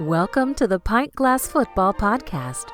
Welcome to the Pint Glass Football Podcast.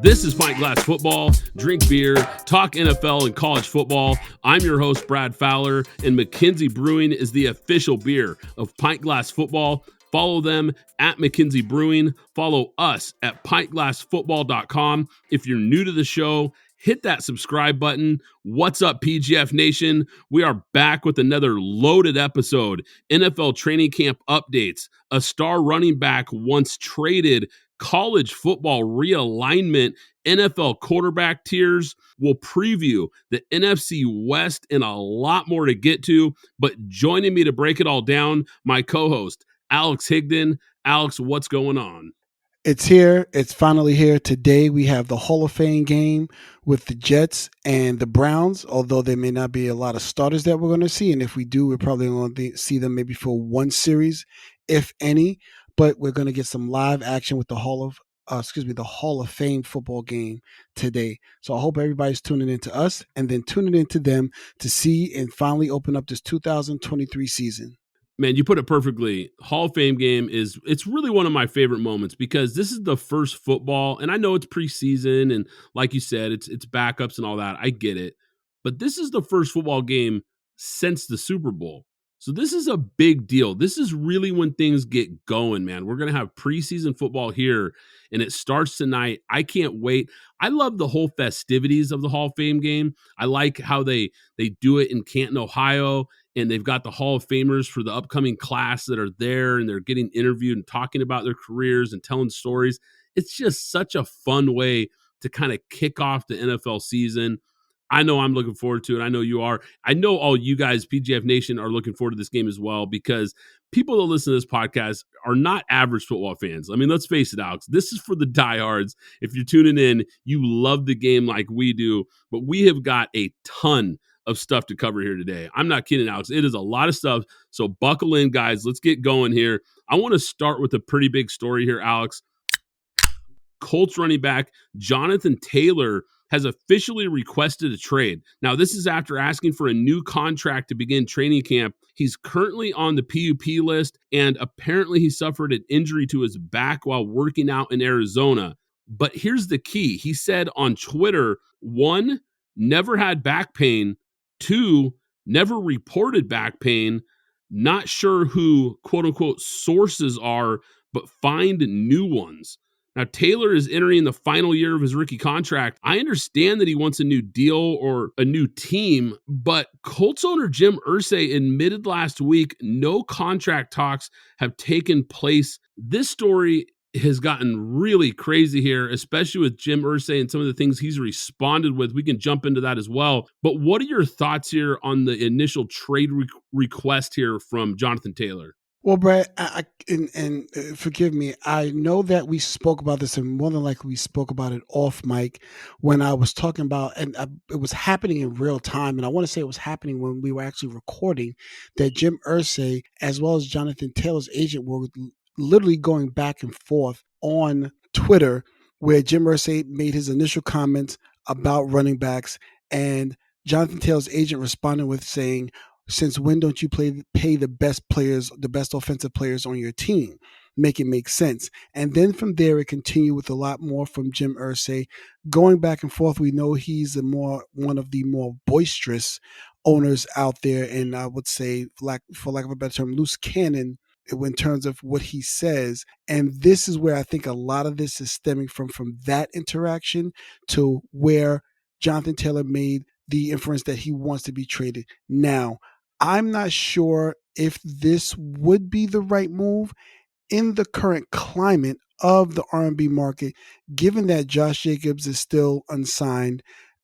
This is Pint Glass Football. Drink beer, talk NFL and college football. I'm your host, Brad Fowler, and McKinsey Brewing is the official beer of Pint Glass Football. Follow them at McKinsey Brewing. Follow us at pintglassfootball.com. If you're new to the show, hit that subscribe button. What's up, PGF Nation? We are back with another loaded episode. NFL training camp updates, a star running back once traded, college football realignment, NFL quarterback tiers. We'll preview the NFC West and a lot more to get to. But joining me to break it all down, my co-host, Alex Higdon. Alex, what's going on? It's here. It's finally here. Today we have the Hall of Fame game with the Jets and the Browns, although there may not be a lot of starters that we're going to see. And if we do, we're probably going to see them maybe for one series, if any. But we're going to get some live action with the Hall of Fame football game today. So I hope everybody's tuning into us and then tuning into them to see and finally open up this 2023 season. Man, you put it perfectly. Hall of Fame game it's really one of my favorite moments because this is the first football, and I know it's preseason, and like you said, it's backups and all that. I get it. But this is the first football game since the Super Bowl. So this is a big deal. This is really when things get going, man. We're going to have preseason football here, and it starts tonight. I can't wait. I love the whole festivities of the Hall of Fame game. I like how they do it in Canton, Ohio, and they've got the Hall of Famers for the upcoming class that are there, and they're getting interviewed and talking about their careers and telling stories. It's just such a fun way to kind of kick off the NFL season. I know I'm looking forward to it. I know you are. I know all you guys, PGF Nation, are looking forward to this game as well because people that listen to this podcast are not average football fans. I mean, let's face it, Alex. This is for the diehards. If you're tuning in, you love the game like we do, but we have got a ton of stuff to cover here today. I'm not kidding, Alex. It is a lot of stuff. So buckle in, guys. Let's get going here. I want to start with a pretty big story here, Alex. Colts running back Jonathan Taylor has officially requested a trade. Now, this is after asking for a new contract to begin training camp. He's currently on the PUP list, and apparently he suffered an injury to his back while working out in Arizona. But here's the key. He said on Twitter, 1, never had back pain. 2, never reported back pain. Not sure who, quote unquote, sources are, but find new ones. Now, Taylor is entering the final year of his rookie contract. I understand that he wants a new deal or a new team, but Colts owner Jim Irsay admitted last week no contract talks have taken place. This story has gotten really crazy here, especially with Jim Irsay and some of the things he's responded with. We can jump into that as well. But what are your thoughts here on the initial trade request here from Jonathan Taylor? Well, Brad, forgive me. I know that we spoke about this, and more than likely we spoke about it off mic when I was talking about, it was happening in real time. And I want to say it was happening when we were actually recording that Jim Irsay, as well as Jonathan Taylor's agent, were literally going back and forth on Twitter, where Jim Irsay made his initial comments about running backs, and Jonathan Taylor's agent responded with saying, since when don't you pay the best players, the best offensive players on your team? Make it make sense. And then from there, it continued with a lot more from Jim Irsay. Going back and forth, we know he's one of the more boisterous owners out there, and I would say, for lack of a better term, loose cannon in terms of what he says. And this is where I think a lot of this is stemming from that interaction to where Jonathan Taylor made the inference that he wants to be traded. Now, I'm not sure if this would be the right move in the current climate of the R&B market, given that Josh Jacobs is still unsigned,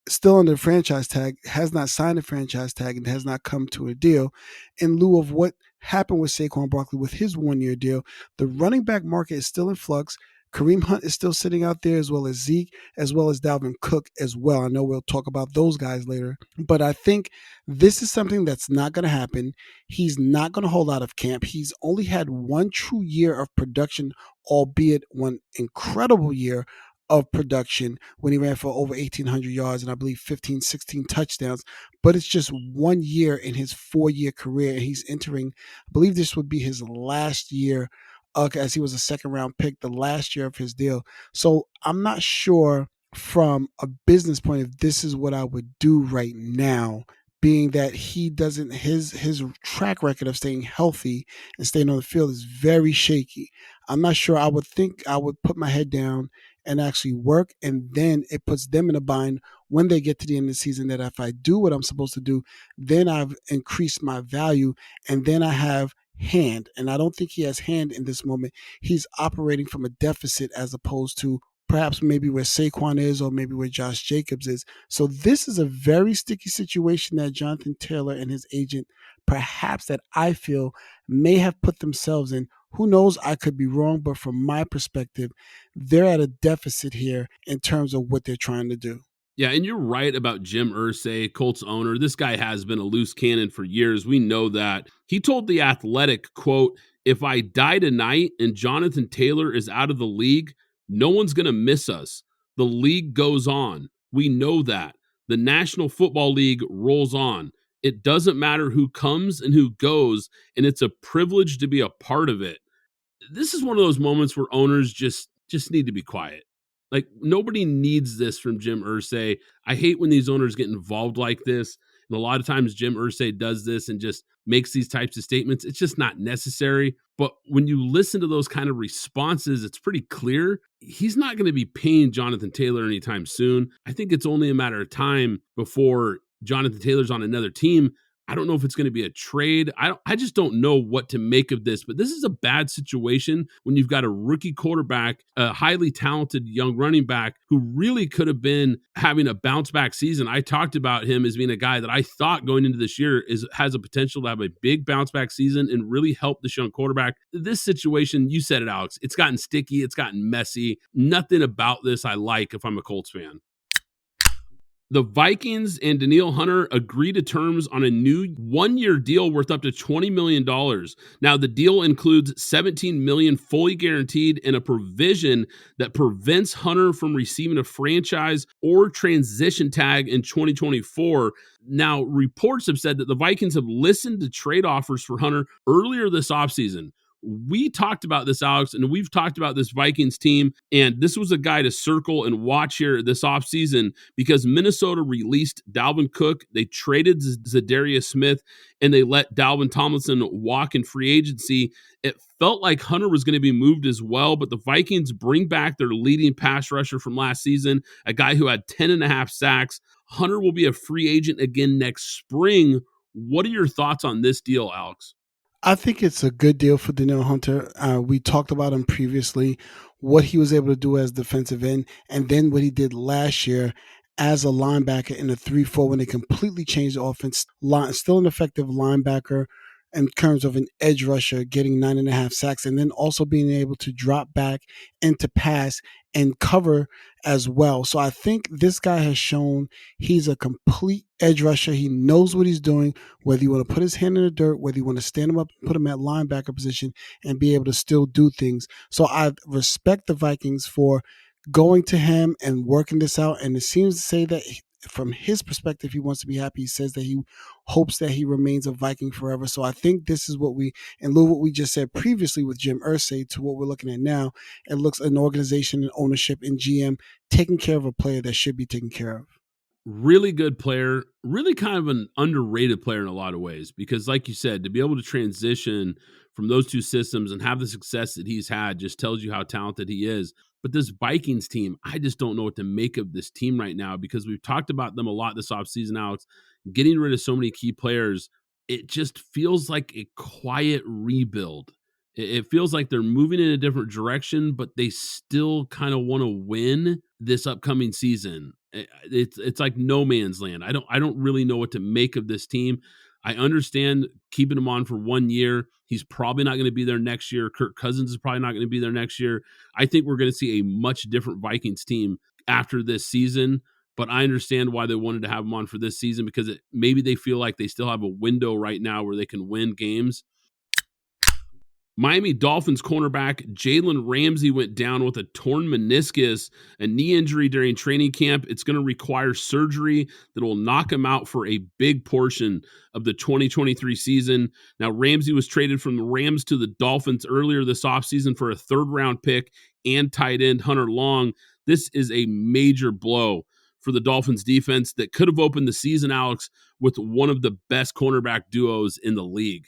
still under franchise tag, has not signed a franchise tag, and has not come to a deal. In lieu of what happened with Saquon Barkley with his one-year deal, the running back market is still in flux. Kareem Hunt is still sitting out there, as well as Zeke, as well as Dalvin Cook as well. I know we'll talk about those guys later, but I think this is something that's not going to happen. He's not going to hold out of camp. He's only had one true year of production, albeit one incredible year of production when he ran for over 1,800 yards and I believe 15, 16 touchdowns. But it's just 1 year in his 4-year career. And he's entering, I believe this would be his last year, as he was a second round pick, the last year of his deal. So I'm not sure from a business point if this is what I would do right now, being that he doesn't, his track record of staying healthy and staying on the field is very shaky. I'm not sure. I would think I would put my head down and actually work, and then it puts them in a bind when they get to the end of the season, that if I do what I'm supposed to do, then I've increased my value, and then I have hand. And I don't think he has hand in this moment. He's operating from a deficit as opposed to perhaps maybe where Saquon is or maybe where Josh Jacobs is. So this is a very sticky situation that Jonathan Taylor and his agent, perhaps that I feel may have put themselves in. Who knows? I could be wrong, but from my perspective, they're at a deficit here in terms of what they're trying to do. Yeah, and you're right about Jim Irsay, Colts owner. This guy has been a loose cannon for years. We know that. He told The Athletic, quote, "If I die tonight and Jonathan Taylor is out of the league, no one's going to miss us. The league goes on. We know that. The National Football League rolls on. It doesn't matter who comes and who goes, and it's a privilege to be a part of it." This is one of those moments where owners just need to be quiet. Like, nobody needs this from Jim Irsay. I hate when these owners get involved like this. And a lot of times Jim Irsay does this and just makes these types of statements. It's just not necessary. But when you listen to those kind of responses, it's pretty clear he's not going to be paying Jonathan Taylor anytime soon. I think it's only a matter of time before Jonathan Taylor's on another team. I don't know if it's going to be a trade. I just don't know what to make of this, but this is a bad situation when you've got a rookie quarterback, a highly talented young running back who really could have been having a bounce back season. I talked about him as being a guy that I thought going into this year has a potential to have a big bounce back season and really help this young quarterback. This situation, you said it, Alex, it's gotten sticky. It's gotten messy. Nothing about this I like if I'm a Colts fan. The Vikings and Danielle Hunter agree to terms on a new 1-year deal worth up to $20 million. Now, the deal includes $17 million fully guaranteed and a provision that prevents Hunter from receiving a franchise or transition tag in 2024. Now, reports have said that the Vikings have listened to trade offers for Hunter earlier this offseason. We talked about this, Alex, and we've talked about this Vikings team, and this was a guy to circle and watch here this offseason because Minnesota released Dalvin Cook, they traded Zadarius Smith, and they let Dalvin Tomlinson walk in free agency. It felt like Hunter was going to be moved as well, but the Vikings bring back their leading pass rusher from last season, a guy who had 10.5 sacks. Hunter will be a free agent again next spring. What are your thoughts on this deal, Alex? I think it's a good deal for Danielle Hunter. We talked about him previously, what he was able to do as defensive end, and then what he did last year as a linebacker in a 3-4 when they completely changed the offense. Still an effective linebacker in terms of an edge rusher, getting 9.5 sacks, and then also being able to drop back and to pass and cover as well. So I think this guy has shown he's a complete edge rusher. He knows what he's doing, whether you want to put his hand in the dirt, whether you want to stand him up, put him at linebacker position, and be able to still do things. So I respect the Vikings for going to him and working this out. And it seems to say that from his perspective, he wants to be happy. He says that he hopes that he remains a Viking forever. So I think this is what in lieu of what we just said previously with Jim Irsay to what we're looking at now, it looks an organization and ownership and GM taking care of a player that should be taken care of. Really good player, really kind of an underrated player in a lot of ways, because like you said, to be able to transition from those two systems and have the success that he's had just tells you how talented he is. But this Vikings team, I just don't know what to make of this team right now because we've talked about them a lot this offseason, Alex, getting rid of so many key players. It just feels like a quiet rebuild. It feels like they're moving in a different direction, but they still kind of want to win this upcoming season. It's like no man's land. I don't really know what to make of this team. I understand keeping him on for 1 year. He's probably not going to be there next year. Kirk Cousins is probably not going to be there next year. I think we're going to see a much different Vikings team after this season, but I understand why they wanted to have him on for this season because maybe they feel like they still have a window right now where they can win games. Miami Dolphins cornerback Jalen Ramsey went down with a torn meniscus, a knee injury during training camp. It's going to require surgery that will knock him out for a big portion of the 2023 season. Now, Ramsey was traded from the Rams to the Dolphins earlier this offseason for a third-round pick and tight end Hunter Long. This is a major blow for the Dolphins defense that could have opened the season, Alex, with one of the best cornerback duos in the league.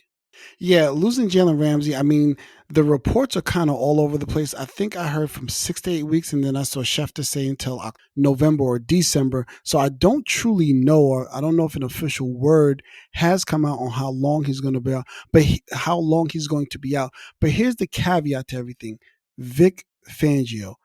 Yeah, losing Jalen Ramsey, I mean, the reports are kind of all over the place. I think I heard from 6 to 8 weeks, and then I saw Schefter say until November or December. So I don't truly know, or I don't know if an official word has come out on how long he's going to be out, but how long he's going to be out. But here's the caveat to everything. Vic Fangio.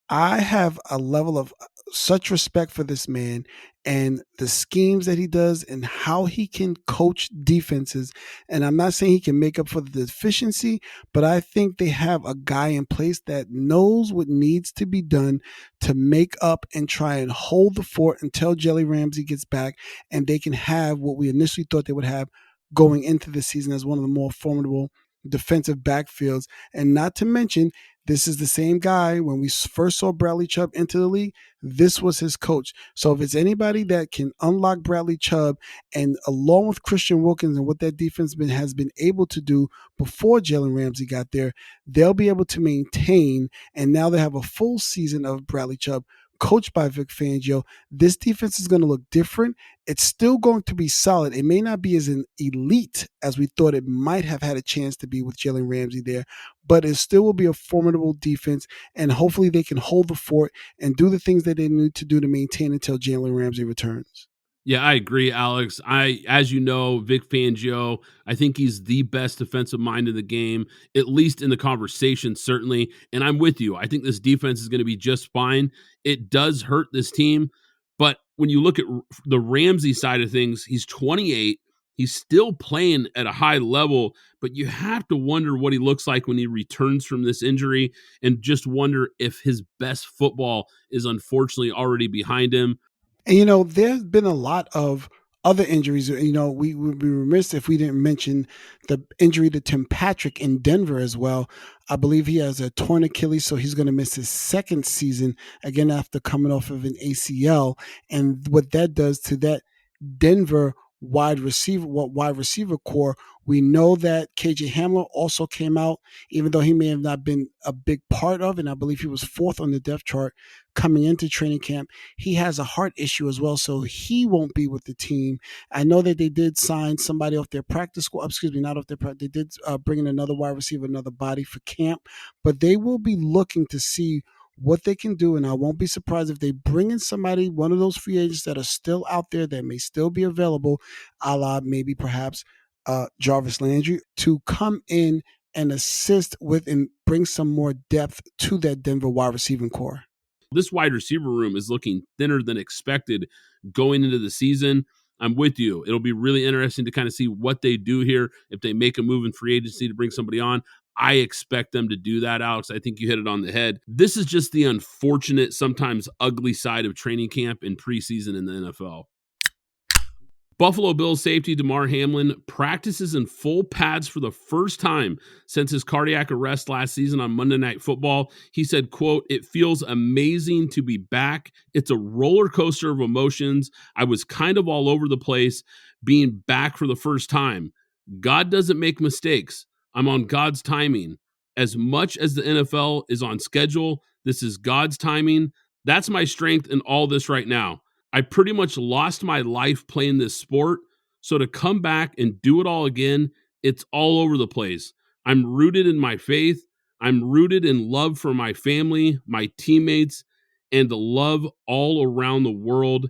I have a level of such respect for this man and the schemes that he does and how he can coach defenses. And I'm not saying he can make up for the deficiency, but I think they have a guy in place that knows what needs to be done to make up and try and hold the fort until Jalen Ramsey gets back and they can have what we initially thought they would have going into the season as one of the more formidable defensive backfields. And not to mention, this is the same guy when we first saw Bradley Chubb into the league. This was his coach. So if it's anybody that can unlock Bradley Chubb, and along with Christian Wilkins and what that defense has been able to do before Jalen Ramsey got there, they'll be able to maintain. And now they have a full season of Bradley Chubb coached by Vic Fangio. This defense is going to look different. It's still going to be solid. It may not be as an elite as we thought it might have had a chance to be with Jalen Ramsey there, but it still will be a formidable defense, and hopefully they can hold the fort and do the things that they need to do to maintain until Jalen Ramsey returns. Yeah, I agree, Alex. As you know, Vic Fangio, I think he's the best defensive mind in the game, at least in the conversation, certainly. And I'm with you. I think this defense is going to be just fine. It does hurt this team, but when you look at the Ramsey side of things, he's 28. He's still playing at a high level, but you have to wonder what he looks like when he returns from this injury, and just wonder if his best football is unfortunately already behind him. And, there's been a lot of other injuries. We would be remiss if we didn't mention the injury to Tim Patrick in Denver as well. I believe he has a torn Achilles, so he's going to miss his second season, again, after coming off of an ACL. And what that does to that Denver wide receiver core, we know that KJ Hamler also came out, even though he may have not been a big part of, and I believe he was fourth on the depth chart coming into training camp. He has a heart issue as well, so he won't be with the team. I know that they did sign somebody off their practice squad. Excuse me, not off their practice. They did bring in another wide receiver, another body for camp, but they will be looking to see what they can do, and I won't be surprised if they bring in somebody, one of those free agents that are still out there that may still be available, a la maybe perhaps Jarvis Landry, to come in and assist with and bring some more depth to that Denver wide receiving core. This wide receiver room is looking thinner than expected going into the season. I'm with you. It'll be really interesting to kind of see what they do here. If they make a move in free agency to bring somebody on, I expect them to do that, Alex. I think you hit it on the head. This is just the unfortunate, sometimes ugly side of training camp and preseason in the NFL. Buffalo Bills safety Damar Hamlin practices in full pads for the first time since his cardiac arrest last season on Monday Night Football. He said, quote, "It feels amazing to be back. It's a roller coaster of emotions. I was kind of all over the place being back for the first time. God doesn't make mistakes. I'm on God's timing. As much as the NFL is on schedule, this is God's timing. That's my strength in all this right now. I pretty much lost my life playing this sport, so to come back and do it all again, it's all over the place. I'm rooted in my faith. I'm rooted in love for my family, my teammates, and the love all around the world.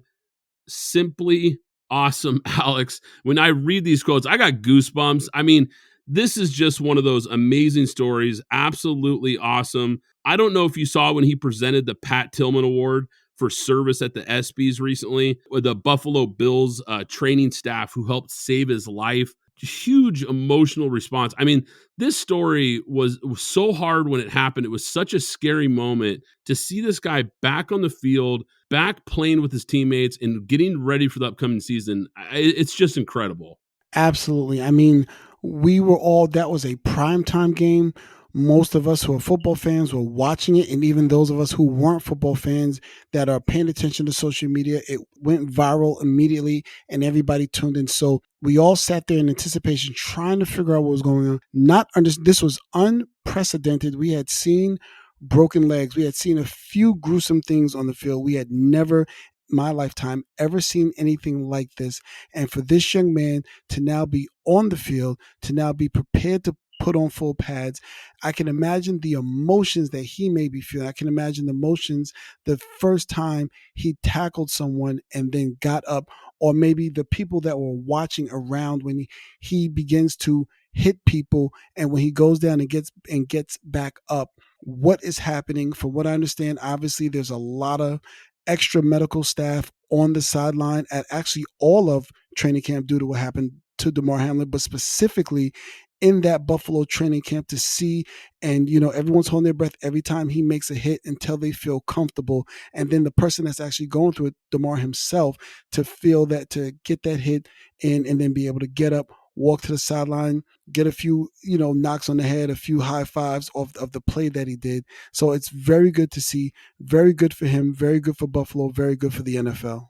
Simply awesome, Alex." When I read these quotes, I got goosebumps. I mean, this is just one of those amazing stories. Absolutely awesome. I don't know if you saw when he presented the Pat Tillman Award for service at the ESPYs recently, with the Buffalo Bills training staff who helped save his life. Huge emotional response. I mean, this story was so hard when it happened. It was such a scary moment to see this guy back on the field, back playing with his teammates and getting ready for the upcoming season. It's just incredible. Absolutely. I mean, that was a primetime game. Most of us who are football fans were watching it, and even those of us who weren't football fans that are paying attention to social media, it went viral immediately and everybody tuned in. So we all sat there in anticipation trying to figure out what was going on. This was unprecedented. We had seen broken legs. We had seen a few gruesome things on the field. We had never my lifetime ever seen anything like this. And for this young man to now be on the field, to now be prepared to put on full pads, I can imagine the emotions that he may be feeling. I can imagine the emotions the first time he tackled someone and then got up, or maybe the people that were watching around when he begins to hit people and when he goes down and gets back up. What is happening? From what I understand, obviously there's a lot of extra medical staff on the sideline at actually all of training camp due to what happened to DeMar Hamlin, but specifically in that Buffalo training camp to see, and everyone's holding their breath every time he makes a hit until they feel comfortable. And then the person that's actually going through it, DeMar himself, to feel that, to get that hit in and then be able to get up, walk to the sideline, get a few, knocks on the head, a few high fives of the play that he did. So it's very good to see, very good for him, very good for Buffalo, very good for the NFL.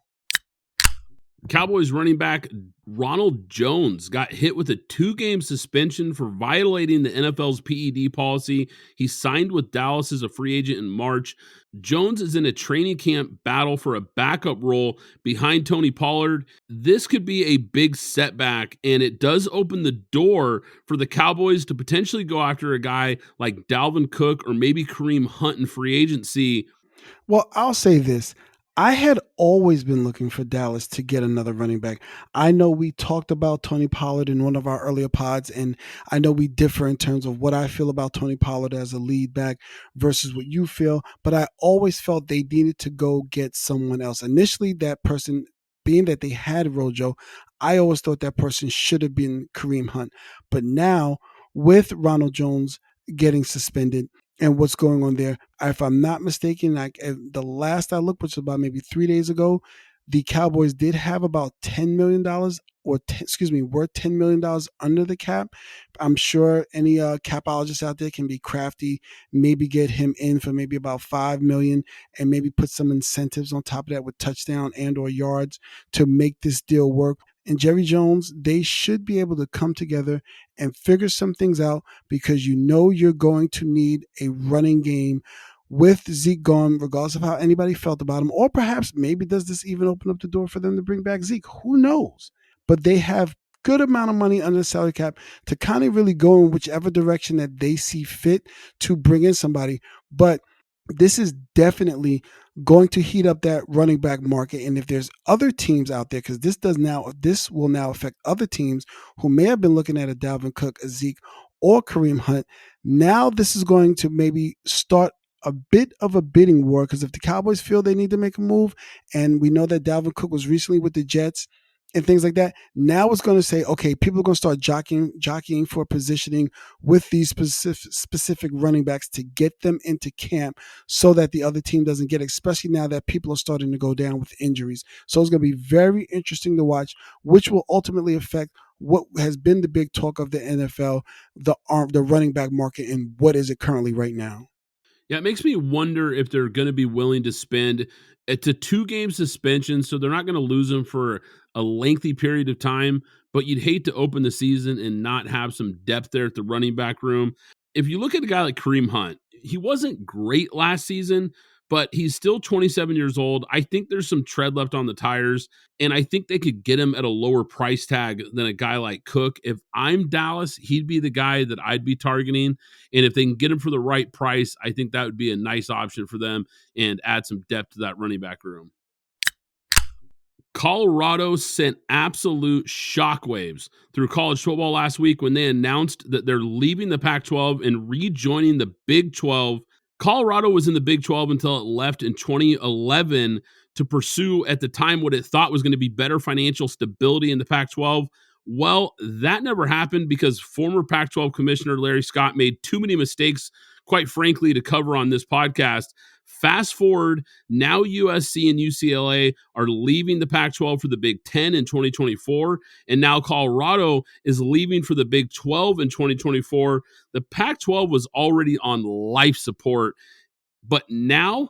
Cowboys running back Ronald Jones got hit with a 2-game suspension for violating the NFL's PED policy. He signed with Dallas as a free agent in March. Jones is in a training camp battle for a backup role behind Tony Pollard. This could be a big setback, and it does open the door for the Cowboys to potentially go after a guy like Dalvin Cook or maybe Kareem Hunt in free agency. Well, I'll say this. I had always been looking for Dallas to get another running back. I know we talked about Tony Pollard in one of our earlier pods, and I know we differ in terms of what I feel about Tony Pollard as a lead back versus what you feel, but I always felt they needed to go get someone else. Initially, that person, being that they had Rojo, I always thought that person should have been Kareem Hunt. But now, with Ronald Jones getting suspended, and what's going on there. If I'm not mistaken, the last I looked, which was about maybe 3 days ago, the Cowboys did have about $10 million worth $10 million under the cap. I'm sure any capologists out there can be crafty, maybe get him in for maybe about $5 million and maybe put some incentives on top of that with touchdown and or yards to make this deal work. And Jerry Jones, they should be able to come together and figure some things out, because you're going to need a running game with Zeke gone, regardless of how anybody felt about him. Or perhaps maybe does this even open up the door for them to bring back Zeke? Who knows? But they have good amount of money under the salary cap to kind of really go in whichever direction that they see fit to bring in somebody. But this is definitely going to heat up that running back market. And if there's other teams out there, because this will now affect other teams who may have been looking at a Dalvin Cook, a Zeke, or Kareem Hunt, now this is going to maybe start a bit of a bidding war, because if the Cowboys feel they need to make a move, and we know that Dalvin Cook was recently with the Jets and things like that, now it's going to say, okay, people are going to start jockeying for positioning with these specific running backs to get them into camp so that the other team doesn't get it, especially now that people are starting to go down with injuries. So it's going to be very interesting to watch, which will ultimately affect what has been the big talk of the NFL, the running back market, and what is it currently right now. Yeah, it makes me wonder if they're going to be willing to spend. It's a 2-game suspension, so they're not going to lose him for a lengthy period of time, but you'd hate to open the season and not have some depth there at the running back room. If you look at a guy like Kareem Hunt, he wasn't great last season, but he's still 27 years old. I think there's some tread left on the tires, and I think they could get him at a lower price tag than a guy like Cook. If I'm Dallas, he'd be the guy that I'd be targeting, and if they can get him for the right price, I think that would be a nice option for them and add some depth to that running back room. Colorado sent absolute shockwaves through college football last week when they announced that they're leaving the Pac-12 and rejoining the Big 12. Colorado was in the Big 12 until it left in 2011 to pursue, at the time, what it thought was going to be better financial stability in the Pac-12. Well, that never happened because former Pac-12 Commissioner Larry Scott made too many mistakes, quite frankly, to cover on this podcast. Fast forward, now USC and UCLA are leaving the Pac-12 for the Big Ten in 2024, and now Colorado is leaving for the Big 12 in 2024. The Pac-12 was already on life support, but now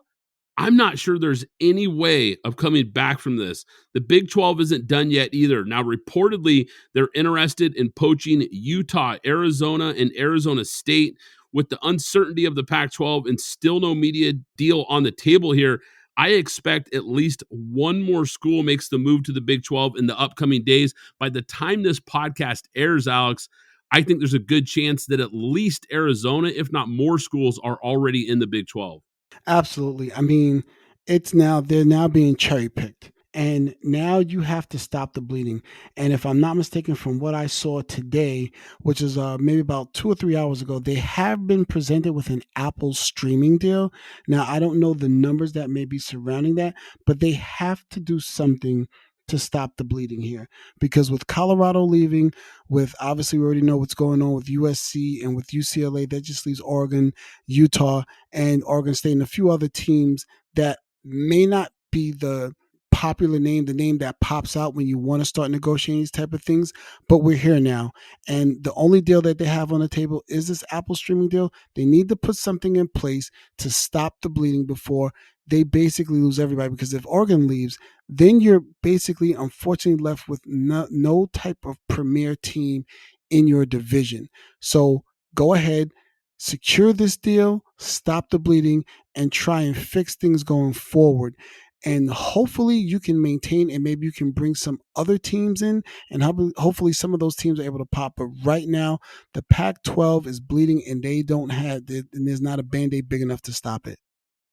I'm not sure there's any way of coming back from this. The Big 12 isn't done yet either. Now, reportedly, they're interested in poaching Utah, Arizona, and Arizona State. With the uncertainty of the Pac-12 and still no media deal on the table here, I expect at least one more school makes the move to the Big 12 in the upcoming days. By the time this podcast airs, Alex, I think there's a good chance that at least Arizona, if not more schools, are already in the Big 12. Absolutely. I mean, they're now being cherry picked. And now you have to stop the bleeding. And if I'm not mistaken, from what I saw today, which is maybe about 2 or 3 hours ago, they have been presented with an Apple streaming deal. Now, I don't know the numbers that may be surrounding that, but they have to do something to stop the bleeding here. Because with Colorado leaving, with obviously we already know what's going on with USC and with UCLA, that just leaves Oregon, Utah, and Oregon State, and a few other teams that may not be the popular name, the name that pops out when you want to start negotiating these type of things. But we're here now. And the only deal that they have on the table is this Apple streaming deal. They need to put something in place to stop the bleeding before they basically lose everybody. Because if Oregon leaves, then you're basically, unfortunately, left with no type of premier team in your division. So go ahead, secure this deal, stop the bleeding, and try and fix things going forward. And hopefully you can maintain, and maybe you can bring some other teams in, and hopefully some of those teams are able to pop. But right now, the Pac-12 is bleeding, and there's not a Band-Aid big enough to stop it.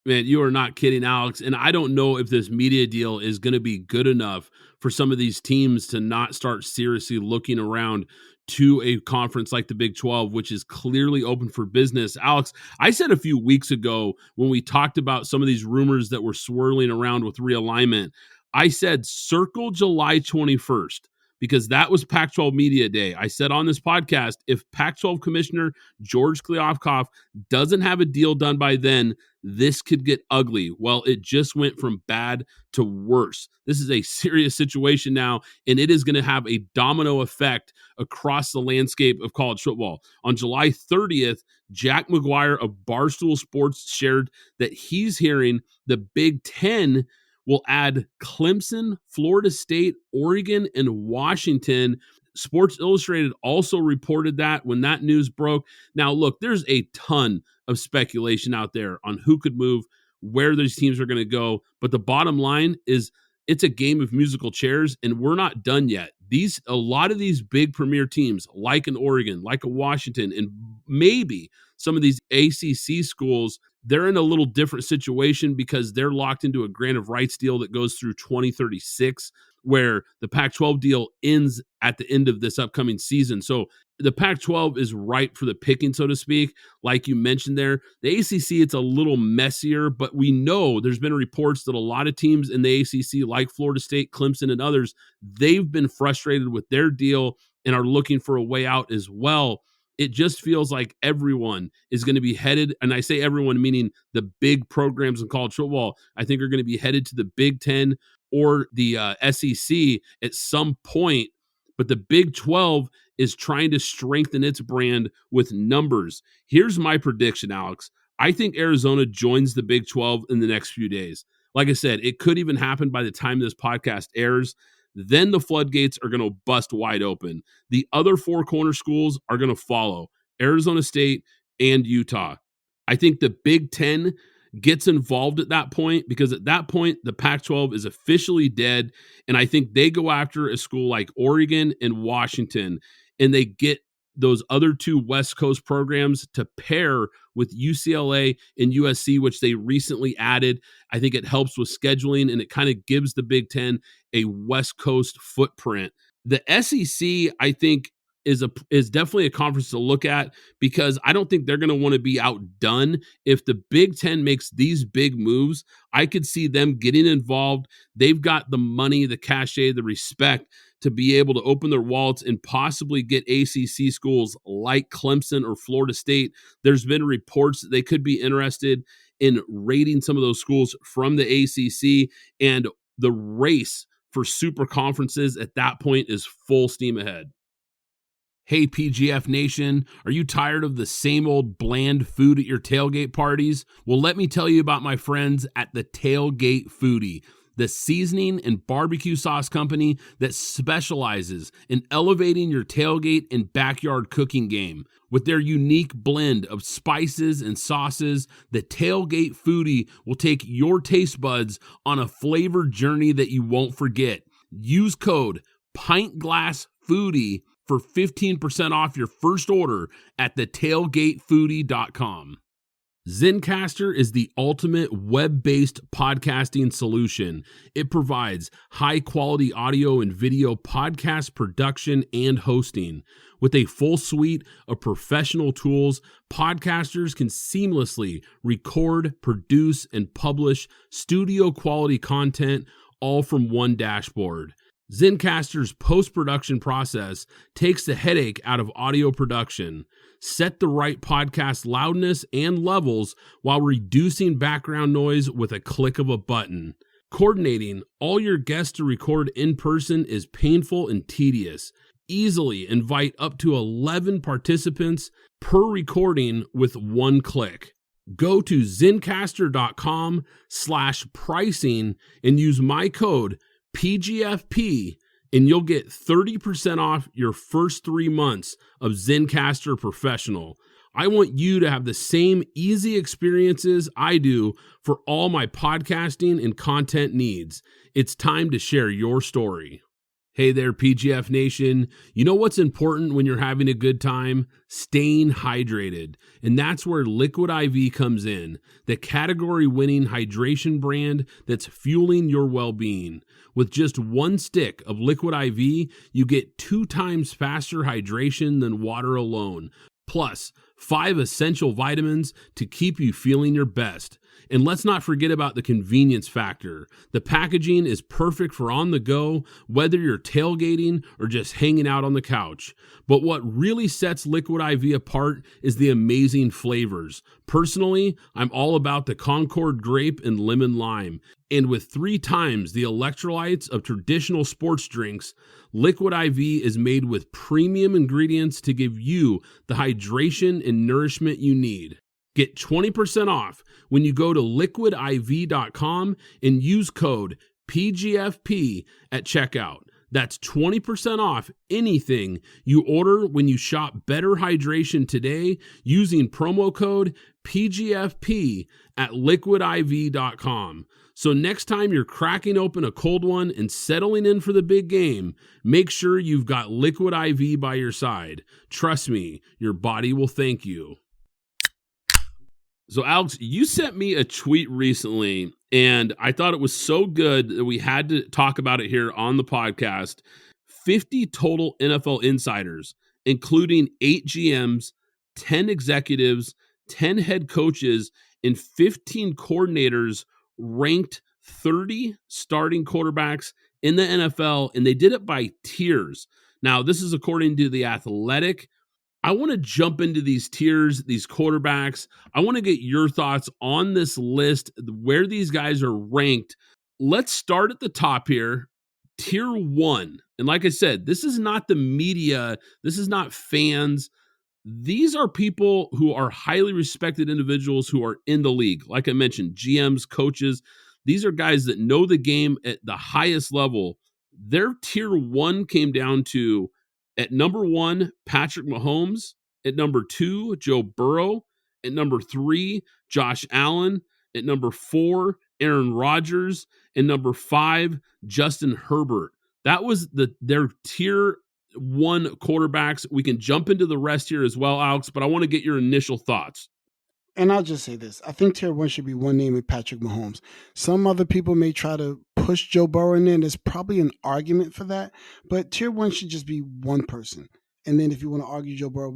Man, you are not kidding, Alex. And I don't know if this media deal is going to be good enough for some of these teams to not start seriously looking around to a conference like the Big 12, which is clearly open for business. Alex, I said a few weeks ago when we talked about some of these rumors that were swirling around with realignment, I said circle July 21st. Because that was Pac-12 Media Day. I said on this podcast, if Pac-12 Commissioner George Kliavkoff doesn't have a deal done by then, this could get ugly. Well, it just went from bad to worse. This is a serious situation now, and it is going to have a domino effect across the landscape of college football. On July 30th, Jack McGuire of Barstool Sports shared that he's hearing the Big Ten will add Clemson, Florida State, Oregon, and Washington. Sports Illustrated also reported that when that news broke. Now, look, there's a ton of speculation out there on who could move, where these teams are going to go. But the bottom line is it's a game of musical chairs, and we're not done yet. A lot of these big premier teams, like an Oregon, like a Washington, and maybe some of these ACC schools, they're in a little different situation because they're locked into a grant of rights deal that goes through 2036, where the Pac-12 deal ends at the end of this upcoming season. So the Pac-12 is ripe for the picking, so to speak. Like you mentioned there, the ACC, it's a little messier, but we know there's been reports that a lot of teams in the ACC, like Florida State, Clemson, and others, they've been frustrated with their deal and are looking for a way out as well. It just feels like everyone is going to be headed, and I say everyone meaning the big programs in college football, I think are going to be headed to the Big Ten or the SEC at some point. But the Big 12 is trying to strengthen its brand with numbers. Here's my prediction, Alex. I think Arizona joins the Big 12 in the next few days. Like I said, it could even happen by the time this podcast airs. Then the floodgates are going to bust wide open. The other four corner schools are going to follow: Arizona State and Utah. I think the Big Ten gets involved at that point, because at that point, the Pac-12 is officially dead. And I think they go after a school like Oregon and Washington, and they get those other two West Coast programs to pair with UCLA and USC, which they recently added. I think it helps with scheduling, and it kind of gives the Big Ten a West Coast footprint. The SEC, I think, is definitely a conference to look at, because I don't think they're going to want to be outdone. If the Big Ten makes these big moves, I could see them getting involved. They've got the money, the cachet, the respect to be able to open their wallets and possibly get ACC schools like Clemson or Florida State. There's been reports that they could be interested in rating some of those schools from the ACC, and the race for super conferences at that point is full steam ahead. Hey, PGF Nation, are you tired of the same old bland food at your tailgate parties? Well, let me tell you about my friends at the Tailgate Foodie, the seasoning and barbecue sauce company that specializes in elevating your tailgate and backyard cooking game. With their unique blend of spices and sauces, the Tailgate Foodie will take your taste buds on a flavor journey that you won't forget. Use code PINTGlassFoodie for 15% off your first order at thetailgatefoodie.com. Zencastr is the ultimate web-based podcasting solution. It provides high-quality audio and video podcast production and hosting. With a full suite of professional tools, podcasters can seamlessly record, produce, and publish studio-quality content all from one dashboard. Zencastr's post-production process takes the headache out of audio production. Set the right podcast loudness and levels while reducing background noise with a click of a button. Coordinating all your guests to record in person is painful and tedious. Easily invite up to 11 participants per recording with one click. Go to zencastr.com/pricing and use my code PGFP, and you'll get 30% off your first 3 months of Zencastr Professional. I want you to have the same easy experiences I do for all my podcasting and content needs. It's time to share your story. Hey there, PGF Nation. You know what's important when you're having a good time? Staying hydrated. And that's where Liquid IV comes in, the category-winning hydration brand that's fueling your well-being. With just one stick of Liquid IV, you get 2 times faster hydration than water alone, plus 5 essential vitamins to keep you feeling your best. And let's not forget about the convenience factor. The packaging is perfect for on the go, whether you're tailgating or just hanging out on the couch. But what really sets Liquid IV apart is the amazing flavors. Personally, I'm all about the Concord grape and lemon lime. And with 3 times the electrolytes of traditional sports drinks, Liquid IV is made with premium ingredients to give you the hydration and nourishment you need. Get 20% off when you go to liquidiv.com and use code PGFP at checkout. That's 20% off anything you order when you shop Better Hydration today using promo code PGFP at liquidiv.com. So next time you're cracking open a cold one and settling in for the big game, make sure you've got Liquid IV by your side. Trust me, your body will thank you. So Alex, you sent me a tweet recently, and I thought it was so good that we had to talk about it here on the podcast. 50 total NFL insiders, including 8 GMs, 10 executives, 10 head coaches, and 15 coordinators ranked 30 starting quarterbacks in the NFL, and they did it by tiers. Now, this is according to The Athletic. I want to jump into these tiers, these quarterbacks. I want to get your thoughts on this list, where these guys are ranked. Let's start at the top here. Tier 1. And like I said, this is not the media. This is not fans. These are people who are highly respected individuals who are in the league. Like I mentioned, GMs, coaches. These are guys that know the game at the highest level. Their tier 1 came down to, at number 1, Patrick Mahomes. At number 2, Joe Burrow. At number 3, Josh Allen. At number 4, Aaron Rodgers. And number 5, Justin Herbert. That was their tier 1 quarterbacks. We can jump into the rest here as well, Alex, but I want to get your initial thoughts. And I'll just say this. I think tier 1 should be one name with Patrick Mahomes. Some other people may try to push Joe Burrow in there, and there's probably an argument for that. But tier 1 should just be one person. And then if you want to argue Joe Burrow,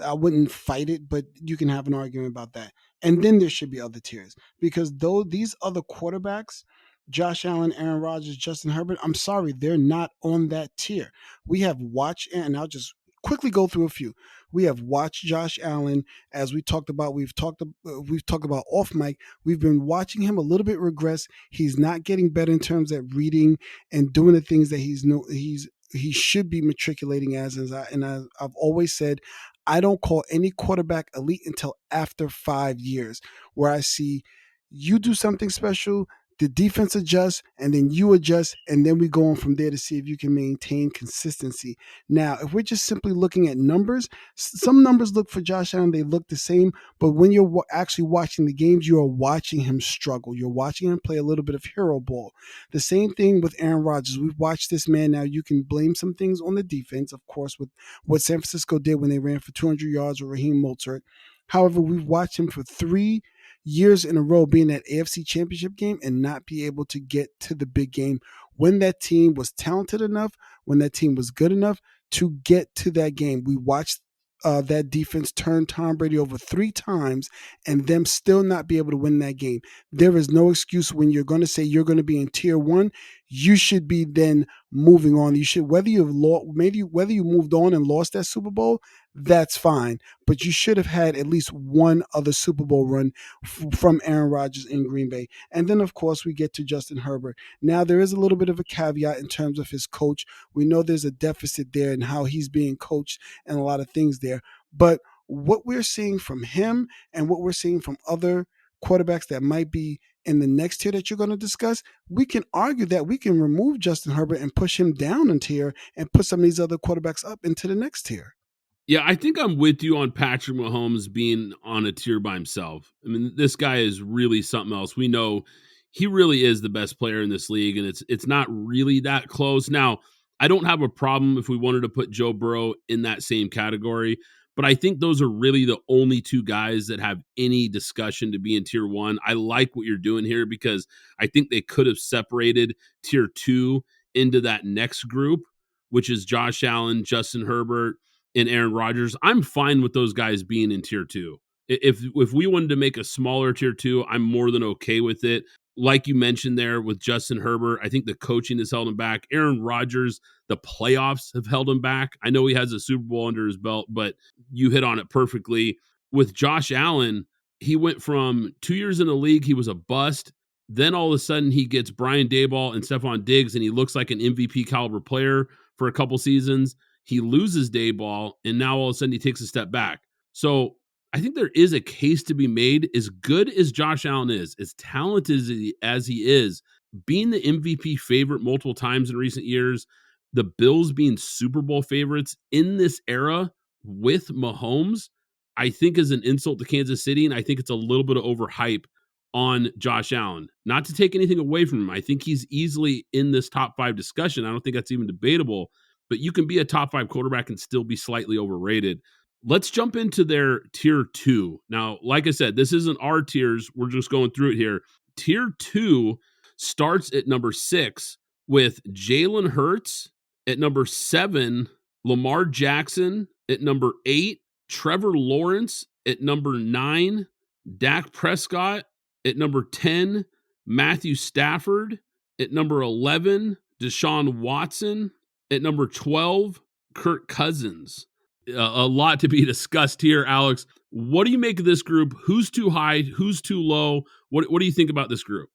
I wouldn't fight it, but you can have an argument about that. And then there should be other tiers. Because though these other quarterbacks, Josh Allen, Aaron Rodgers, Justin Herbert, I'm sorry, they're not on that tier. We have watched, and I'll just quickly go through a few. We have watched Josh Allen, as we talked about. We've talked about off mic. We've been watching him a little bit regress. He's not getting better in terms of reading and doing the things that he should be matriculating I've always said, I don't call any quarterback elite until after 5 years, where I see you do something special, the defense adjusts, and then you adjust, and then we go on from there to see if you can maintain consistency. Now, if we're just simply looking at numbers, some numbers look for Josh Allen, they look the same, but when you're actually watching the games, you are watching him struggle. You're watching him play a little bit of hero ball. The same thing with Aaron Rodgers. We've watched this man. Now, you can blame some things on the defense, of course, with what San Francisco did when they ran for 200 yards with Raheem Mostert. However, we've watched him for 3 years in a row be in that AFC Championship game and not be able to get to the big game when that team was talented enough, when that team was good enough to get to that game. We watched that defense turn Tom Brady over 3 times and them still not be able to win that game. There is no excuse when you're going to say you're going to be in tier 1. You should be then moving on. You should, whether you moved on and lost that Super Bowl, that's fine. But you should have had at least one other Super Bowl run from Aaron Rodgers in Green Bay. And then, of course, we get to Justin Herbert. Now, there is a little bit of a caveat in terms of his coach. We know there's a deficit there in how he's being coached and a lot of things there. But what we're seeing from him and what we're seeing from other quarterbacks that might be in the next tier that you're going to discuss, we can argue that we can remove Justin Herbert and push him down a tier and put some of these other quarterbacks up into the next tier. Yeah, I think I'm with you on Patrick Mahomes being on a tier by himself. I mean, this guy is really something else. We know he really is the best player in this league, and it's not really that close. Now, I don't have a problem if we wanted to put Joe Burrow in that same category, but I think those are really the only 2 guys that have any discussion to be in tier 1. I like what you're doing here because I think they could have separated tier 2 into that next group, which is Josh Allen, Justin Herbert, and Aaron Rodgers. I'm fine with those guys being in tier 2. If we wanted to make a smaller tier 2, I'm more than okay with it. Like you mentioned there with Justin Herbert, I think the coaching has held him back. Aaron Rodgers, the playoffs have held him back. I know he has a Super Bowl under his belt, but you hit on it perfectly. With Josh Allen, he went from 2 years in the league, he was a bust. Then all of a sudden he gets Brian Daboll and Stephon Diggs, and he looks like an MVP caliber player for a couple seasons. He loses Daboll, and now all of a sudden he takes a step back. So I think there is a case to be made. As good as Josh Allen is, as talented as he is, being the MVP favorite multiple times in recent years, the Bills being Super Bowl favorites in this era with Mahomes, I think is an insult to Kansas City, and I think it's a little bit of overhype on Josh Allen. Not to take anything away from him. I think he's easily in this top 5 discussion. I don't think that's even debatable. But you can be a top 5 quarterback and still be slightly overrated. Let's jump into their tier 2. Now, like I said, this isn't our tiers. We're just going through it here. Tier 2 starts at number 6 with Jalen Hurts. At number 7, Lamar Jackson. At number 8, Trevor Lawrence. At number 9, Dak Prescott. At number 10, Matthew Stafford. At number 11, Deshaun Watson. At number 12, Kirk Cousins. A lot to be discussed here, Alex. What do you make of this group? Who's too high? Who's too low? What do you think about this group?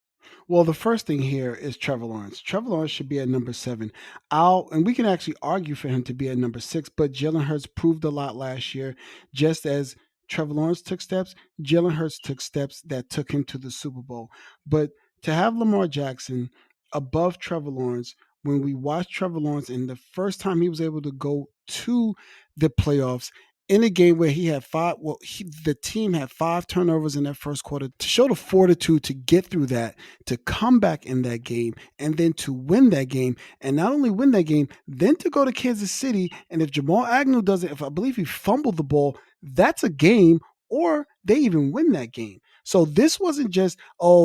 Well, the first thing here is Trevor Lawrence. Trevor Lawrence should be at number 7. And we can actually argue for him to be at number 6, but Jalen Hurts proved a lot last year. Just as Trevor Lawrence took steps, Jalen Hurts took steps that took him to the Super Bowl. But to have Lamar Jackson above Trevor Lawrence, when we watched Trevor Lawrence and the first time he was able to go to the playoffs in a game where he had the team had 5 turnovers in that first quarter, to show the fortitude to get through that, to come back in that game, and then to win that game, and not only win that game, then to go to Kansas City, and if Jamal Agnew doesn't, if I believe he fumbled the ball, that's a game, or they even win that game. So this wasn't just,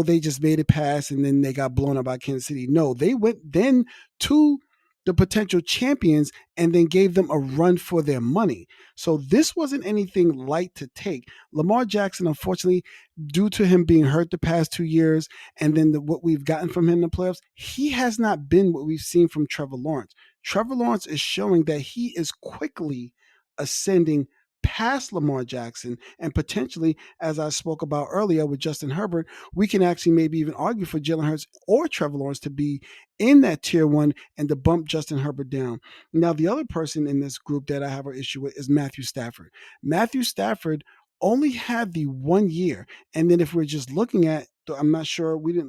they just made it pass and then they got blown up by Kansas City. No, they went then to the potential champions and then gave them a run for their money. So this wasn't anything light to take. Lamar Jackson, unfortunately, due to him being hurt the past 2 years and then what we've gotten from him in the playoffs, he has not been what we've seen from Trevor Lawrence. Trevor Lawrence is showing that he is quickly ascending past Lamar Jackson, and potentially, as I spoke about earlier with Justin Herbert, we can actually maybe even argue for Jalen Hurts or Trevor Lawrence to be in that tier one and to bump Justin Herbert down. Now, the other person in this group that I have an issue with is Matthew Stafford. Matthew Stafford only had the 1 year, and then if we're just looking at, I'm not sure, we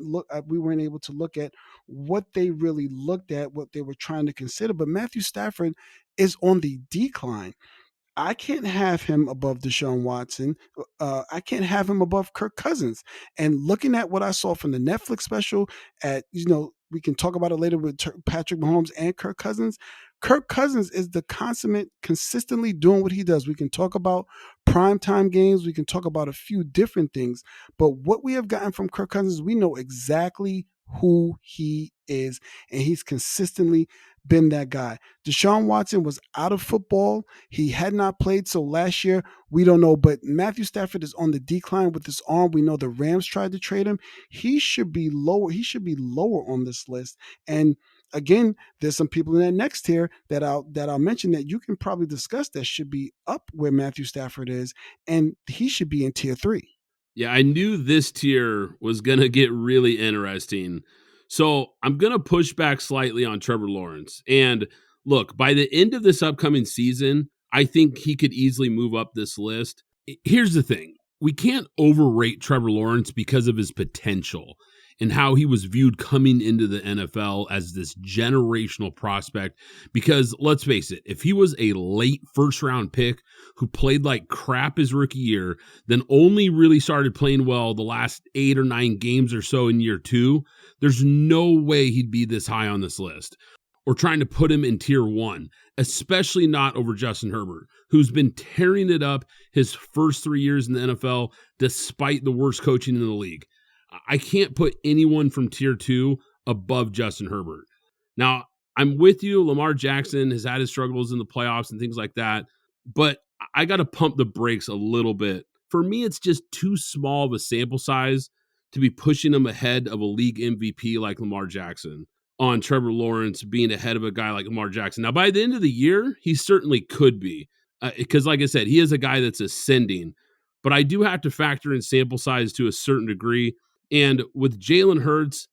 weren't able to look at what they really looked at, what they were trying to consider, but Matthew Stafford is on the decline. I can't have him above Deshaun Watson. I can't have him above Kirk Cousins. And looking at what I saw from the Netflix special, we can talk about it later with Patrick Mahomes and Kirk Cousins. Kirk Cousins is the consummate, consistently doing what he does. We can talk about primetime games. We can talk about a few different things. But what we have gotten from Kirk Cousins, we know exactly who he is. And he's consistently been that guy. Deshaun Watson was out of football. He had not played, so last year, we don't know. But Matthew Stafford is on the decline with his arm. We know the Rams tried to trade him. He should be lower. He should be lower on this list. And again, there's some people in that next tier that I'll mention that you can probably discuss that should be up where Matthew Stafford is, and he should be in tier 3. Yeah, I knew this tier was going to get really interesting. So I'm going to push back slightly on Trevor Lawrence. And look, by the end of this upcoming season, I think he could easily move up this list. Here's the thing. We can't overrate Trevor Lawrence because of his potential and how he was viewed coming into the NFL as this generational prospect. Because let's face it, if he was a late first-round pick who played like crap his rookie year, then only really started playing well the last 8 or 9 games or so in year 2, there's no way he'd be this high on this list. Or trying to put him in tier 1, especially not over Justin Herbert, who's been tearing it up his first 3 years in the NFL despite the worst coaching in the league. I can't put anyone from tier 2 above Justin Herbert. Now, I'm with you. Lamar Jackson has had his struggles in the playoffs and things like that, but I got to pump the brakes a little bit. For me, it's just too small of a sample size to be pushing him ahead of a league MVP like Lamar Jackson on Trevor Lawrence being ahead of a guy like Lamar Jackson. Now, by the end of the year, he certainly could be because, like I said, he is a guy that's ascending, but I do have to factor in sample size to a certain degree. And with Jalen Hurts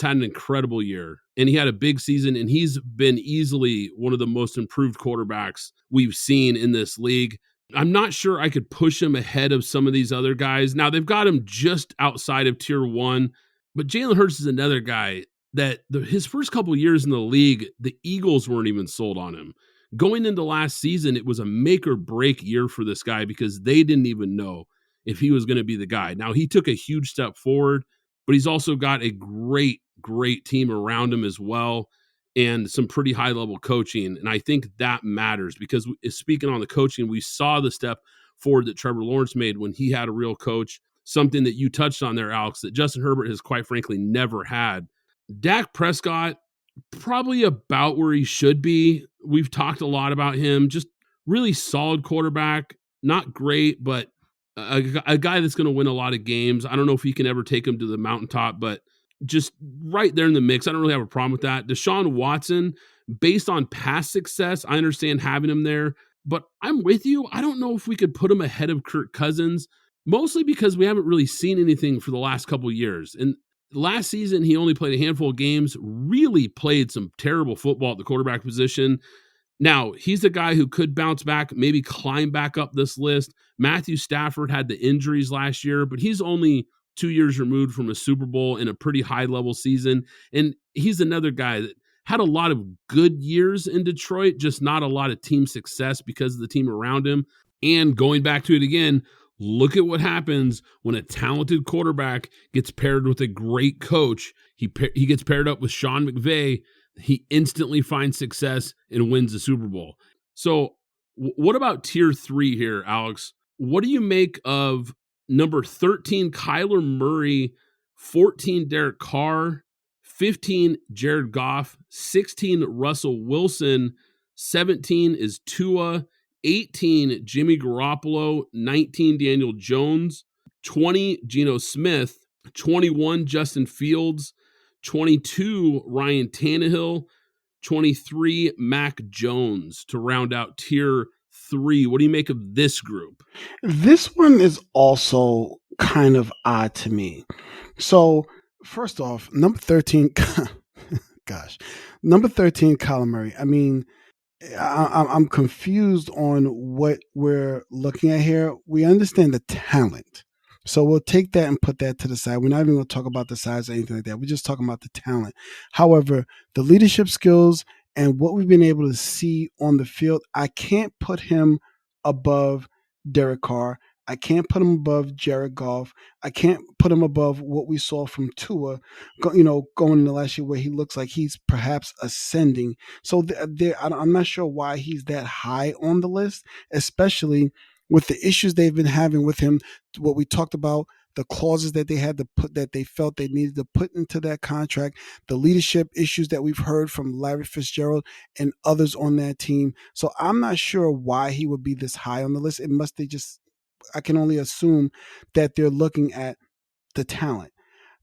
had an incredible year, and he had a big season, and he's been easily one of the most improved quarterbacks we've seen in this league. I'm not sure I could push him ahead of some of these other guys. Now, they've got him just outside of tier 1, but Jalen Hurts is another guy that his first couple of years in the league, the Eagles weren't even sold on him. Going into last season, it was a make or break year for this guy because they didn't even know if he was going to be the guy. Now, he took a huge step forward, but he's also got a great, great team around him as well and some pretty high-level coaching. And I think that matters because speaking on the coaching, we saw the step forward that Trevor Lawrence made when he had a real coach, something that you touched on there, Alex, that Justin Herbert has quite frankly never had. Dak Prescott, probably about where he should be. We've talked a lot about him, just really solid quarterback, not great, but a guy that's going to win a lot of games. I don't know if he can ever take him to the mountaintop, but just right there in the mix. I don't really have a problem with that. Deshaun Watson, based on past success, I understand having him there, but I'm with you. I don't know if we could put him ahead of Kirk Cousins, mostly because we haven't really seen anything for the last couple of years. And last season, he only played a handful of games, really played some terrible football at the quarterback position. Now, he's a guy who could bounce back, maybe climb back up this list. Matthew Stafford had the injuries last year, but he's only 2 years removed from a Super Bowl in a pretty high-level season. And he's another guy that had a lot of good years in Detroit, just not a lot of team success because of the team around him. And going back to it again, look at what happens when a talented quarterback gets paired with a great coach. He gets paired up with Sean McVay. He instantly finds success and wins the Super Bowl. So what about tier 3 here, Alex? What do you make of number 13, Kyler Murray, 14, Derek Carr, 15, Jared Goff, 16, Russell Wilson, 17 is Tua, 18, Jimmy Garoppolo, 19, Daniel Jones, 20, Geno Smith, 21, Justin Fields, 22, Ryan Tannehill, 23, Mac Jones to round out tier 3. What do you make of this group? This one is also kind of odd to me. So, first off, number 13, gosh, number 13, Kyler Murray. I mean, I'm confused on what we're looking at here. We understand the talent. So we'll take that and put that to the side. We're not even going to talk about the size or anything like that. We're just talking about the talent. However, the leadership skills and what we've been able to see on the field, I can't put him above Derek Carr. I can't put him above Jared Goff. I can't put him above what we saw from Tua, going into last year where he looks like he's perhaps ascending. So I'm not sure why he's that high on the list, especially with the issues they've been having with him. What we talked about, the clauses that they had to put, that they felt they needed to put into that contract, the leadership issues that we've heard from Larry Fitzgerald and others on that team. So I'm not sure why he would be this high on the list. I can only assume that they're looking at the talent.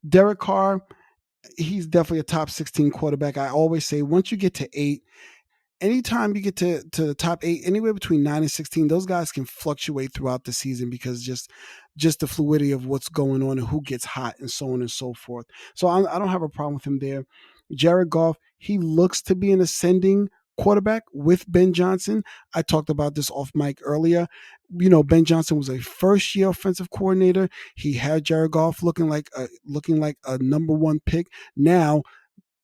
Derek Carr, he's definitely a top 16 quarterback. I always say once you get to 8, anytime you get to the top 8, anywhere between 9 and 16, those guys can fluctuate throughout the season because just the fluidity of what's going on and who gets hot and so on and so forth. So I don't have a problem with him there. Jared Goff, he looks to be an ascending quarterback with Ben Johnson. I talked about this off mic earlier. Ben Johnson was a first-year offensive coordinator. He had Jared Goff looking like a number 1 pick. Now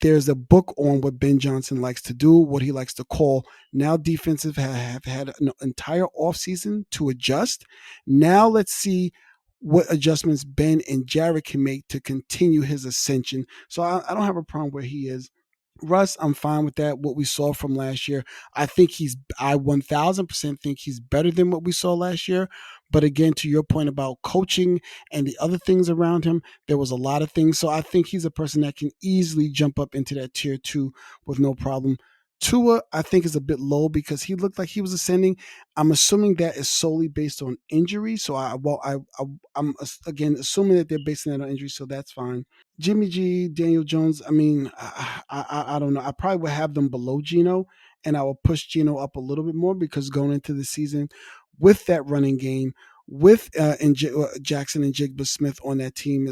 there's a book on what Ben Johnson likes to do, what he likes to call. Now defensive have had an entire offseason to adjust. Now let's see what adjustments Ben and Jared can make to continue his ascension. So I don't have a problem where he is. Russ, I'm fine with that. What we saw from last year, I 1000% think he's better than what we saw last year. But again, to your point about coaching and the other things around him, there was a lot of things. So I think he's a person that can easily jump up into that tier 2 with no problem. Tua, I think, is a bit low because he looked like he was ascending. I'm assuming that is solely based on injury. So I'm again assuming that they're basing that on injury. So that's fine. Jimmy G, Daniel Jones. I mean, I don't know. I probably would have them below Geno, and I will push Geno up a little bit more because going into the season with that running game, with Jackson and Jigba Smith on that team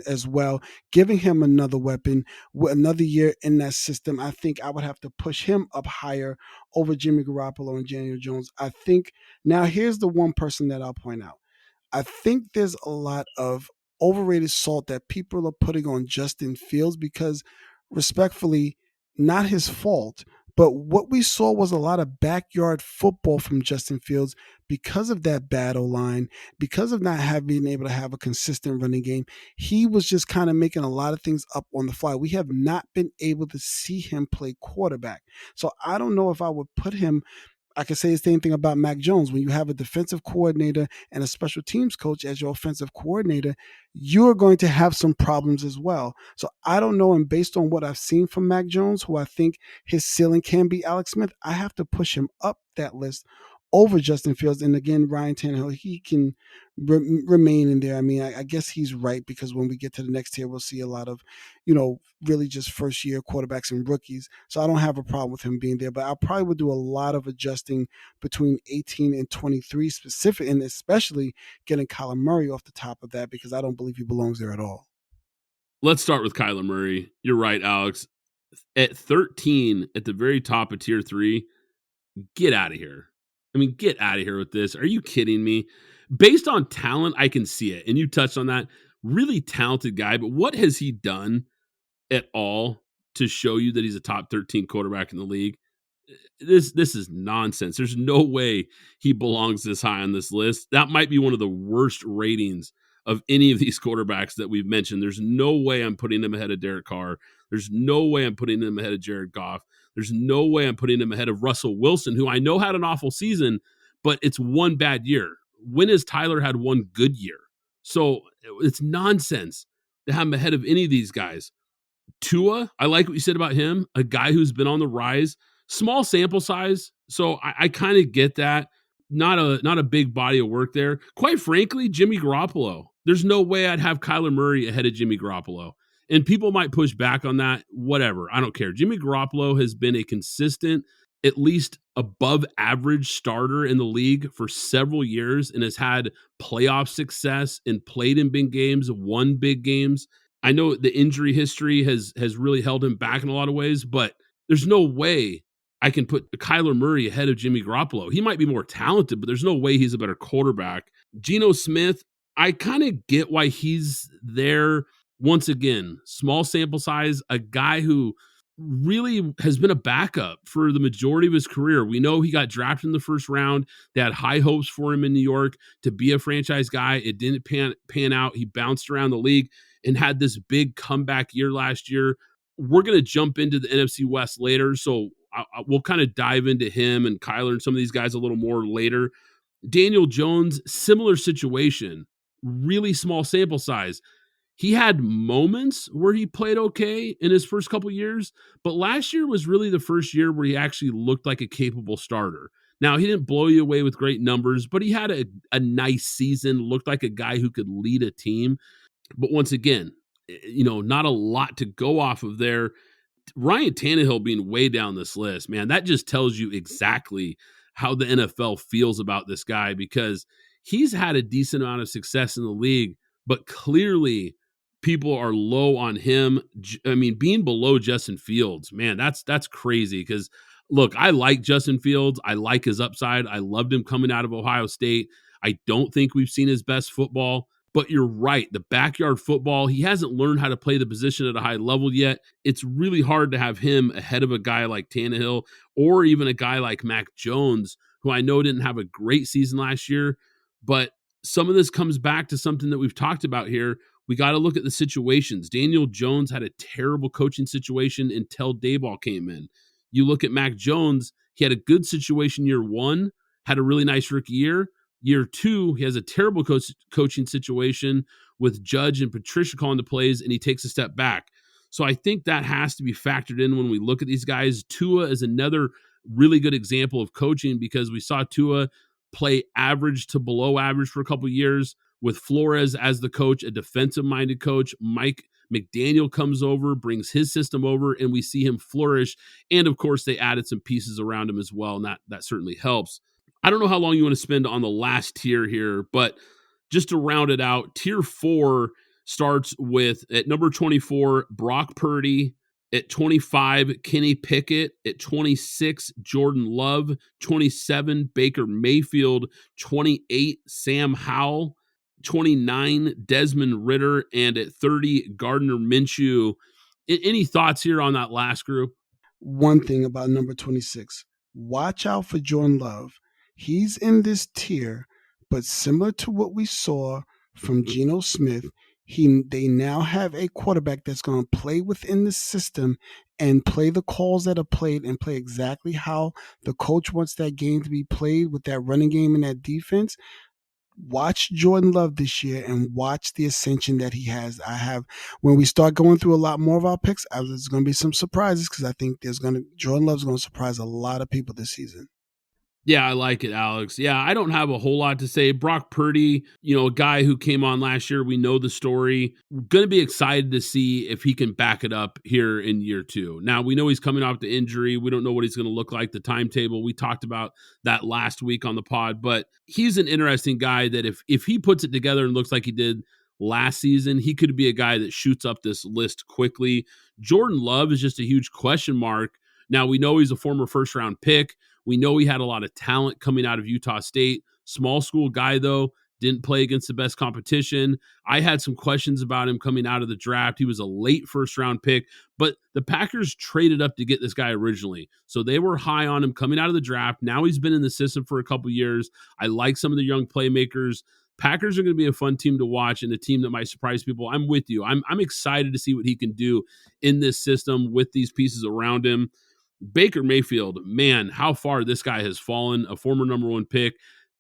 as well, giving him another weapon, another year in that system, I think I would have to push him up higher over Jimmy Garoppolo and Daniel Jones. I think now here's the one person that I'll point out. I think there's a lot of overrated salt that people are putting on Justin Fields because, respectfully, not his fault. But what we saw was a lot of backyard football from Justin Fields because of that battle line, because of not being able to have a consistent running game. He was just kind of making a lot of things up on the fly. We have not been able to see him play quarterback. So I don't know if I would put him. I can say the same thing about Mac Jones. When you have a defensive coordinator and a special teams coach as your offensive coordinator, you're going to have some problems as well. So I don't know. And based on what I've seen from Mac Jones, who I think his ceiling can be Alex Smith, I have to push him up that list over Justin Fields. And again, Ryan Tannehill, he can remain in there. I mean, I guess he's right because when we get to the next tier, we'll see a lot of, really just first year quarterbacks and rookies. So I don't have a problem with him being there, but I probably would do a lot of adjusting between 18 and 23 specific, and especially getting Kyler Murray off the top of that because I don't believe he belongs there at all. Let's start with Kyler Murray. You're right, Alex. At 13, at the very top of tier 3, get out of here. I mean, get out of here with this. Are you kidding me? Based on talent, I can see it. And you touched on that. Really talented guy. But what has he done at all to show you that he's a top 13 quarterback in the league? This is nonsense. There's no way he belongs this high on this list. That might be one of the worst ratings of any of these quarterbacks that we've mentioned. There's no way I'm putting him ahead of Derek Carr. There's no way I'm putting him ahead of Jared Goff. There's no way I'm putting him ahead of Russell Wilson, who I know had an awful season, but it's one bad year. When has Tyler had one good year? So it's nonsense to have him ahead of any of these guys. Tua, I like what you said about him, a guy who's been on the rise. Small sample size, so I kind of get that. Not a big body of work there. Quite frankly, Jimmy Garoppolo. There's no way I'd have Kyler Murray ahead of Jimmy Garoppolo. And people might push back on that, whatever. I don't care. Jimmy Garoppolo has been a consistent, at least above average starter in the league for several years and has had playoff success and played in big games, won big games. I know the injury history has really held him back in a lot of ways, but there's no way I can put Kyler Murray ahead of Jimmy Garoppolo. He might be more talented, but there's no way he's a better quarterback. Geno Smith, I kind of get why he's there. Once again, small sample size, a guy who really has been a backup for the majority of his career. We know he got drafted in the first round. They had high hopes for him in New York to be a franchise guy. It didn't pan out. He bounced around the league and had this big comeback year last year. We're going to jump into the NFC West later, so we'll kind of dive into him and Kyler and some of these guys a little more later. Daniel Jones, similar situation, really small sample size. He had moments where he played okay in his first couple years, but last year was really the first year where he actually looked like a capable starter. Now, he didn't blow you away with great numbers, but he had a nice season, looked like a guy who could lead a team. But once again, not a lot to go off of there. Ryan Tannehill being way down this list, man, that just tells you exactly how the NFL feels about this guy, because he's had a decent amount of success in the league, but clearly people are low on him. I mean, being below Justin Fields, man, that's crazy, because look, I like Justin Fields. I like his upside. I loved him coming out of Ohio State. I don't think we've seen his best football. But you're right, the backyard football, he hasn't learned how to play the position at a high level yet. It's really hard to have him ahead of a guy like Tannehill or even a guy like Mac Jones, who I know didn't have a great season last year. But some of this comes back to something that we've talked about here. We got to look at the situations. Daniel Jones had a terrible coaching situation until Daboll came in. You look at Mac Jones, he had a good situation year one, had a really nice rookie year. Year two, he has a terrible coaching situation with Judge and Patricia calling the plays, and he takes a step back. So I think that has to be factored in when we look at these guys. Tua is another really good example of coaching, because we saw Tua play average to below average for a couple of years with Flores as the coach, a defensive-minded coach. Mike McDaniel comes over, brings his system over, and we see him flourish. And, of course, they added some pieces around him as well, and that certainly helps. I don't know how long you want to spend on the last tier here, but just to round it out, tier 4 starts with, at number 24, Brock Purdy. At 25, Kenny Pickett. At 26, Jordan Love. 27, Baker Mayfield. 28, Sam Howell. 29, Desmond Ridder. And at 30, Gardner Minshew. Any thoughts here on that last group? One thing about number 26, watch out for Jordan Love. He's in this tier, but similar to what we saw from Geno Smith, they now have a quarterback that's going to play within the system and play the calls that are played and play exactly how the coach wants that game to be played with that running game and that defense. Watch Jordan Love this year and watch the ascension that he has. When we start going through a lot more of our picks, there's going to be some surprises, because I think Jordan Love's going to surprise a lot of people this season. Yeah, I like it, Alex. Yeah, I don't have a whole lot to say. Brock Purdy, a guy who came on last year. We know the story. We're going to be excited to see if he can back it up here in year 2. Now, we know he's coming off the injury. We don't know what he's going to look like, the timetable. We talked about that last week on the pod, but he's an interesting guy that if he puts it together and looks like he did last season, he could be a guy that shoots up this list quickly. Jordan Love is just a huge question mark. Now, we know he's a former first-round pick. We know he had a lot of talent coming out of Utah State. Small school guy, though, didn't play against the best competition. I had some questions about him coming out of the draft. He was a late first-round pick, but the Packers traded up to get this guy originally. So they were high on him coming out of the draft. Now he's been in the system for a couple years. I like some of the young playmakers. Packers are going to be a fun team to watch and a team that might surprise people. I'm with you. I'm excited to see what he can do in this system with these pieces around him. Baker Mayfield, man, how far this guy has fallen, a former number 1 pick.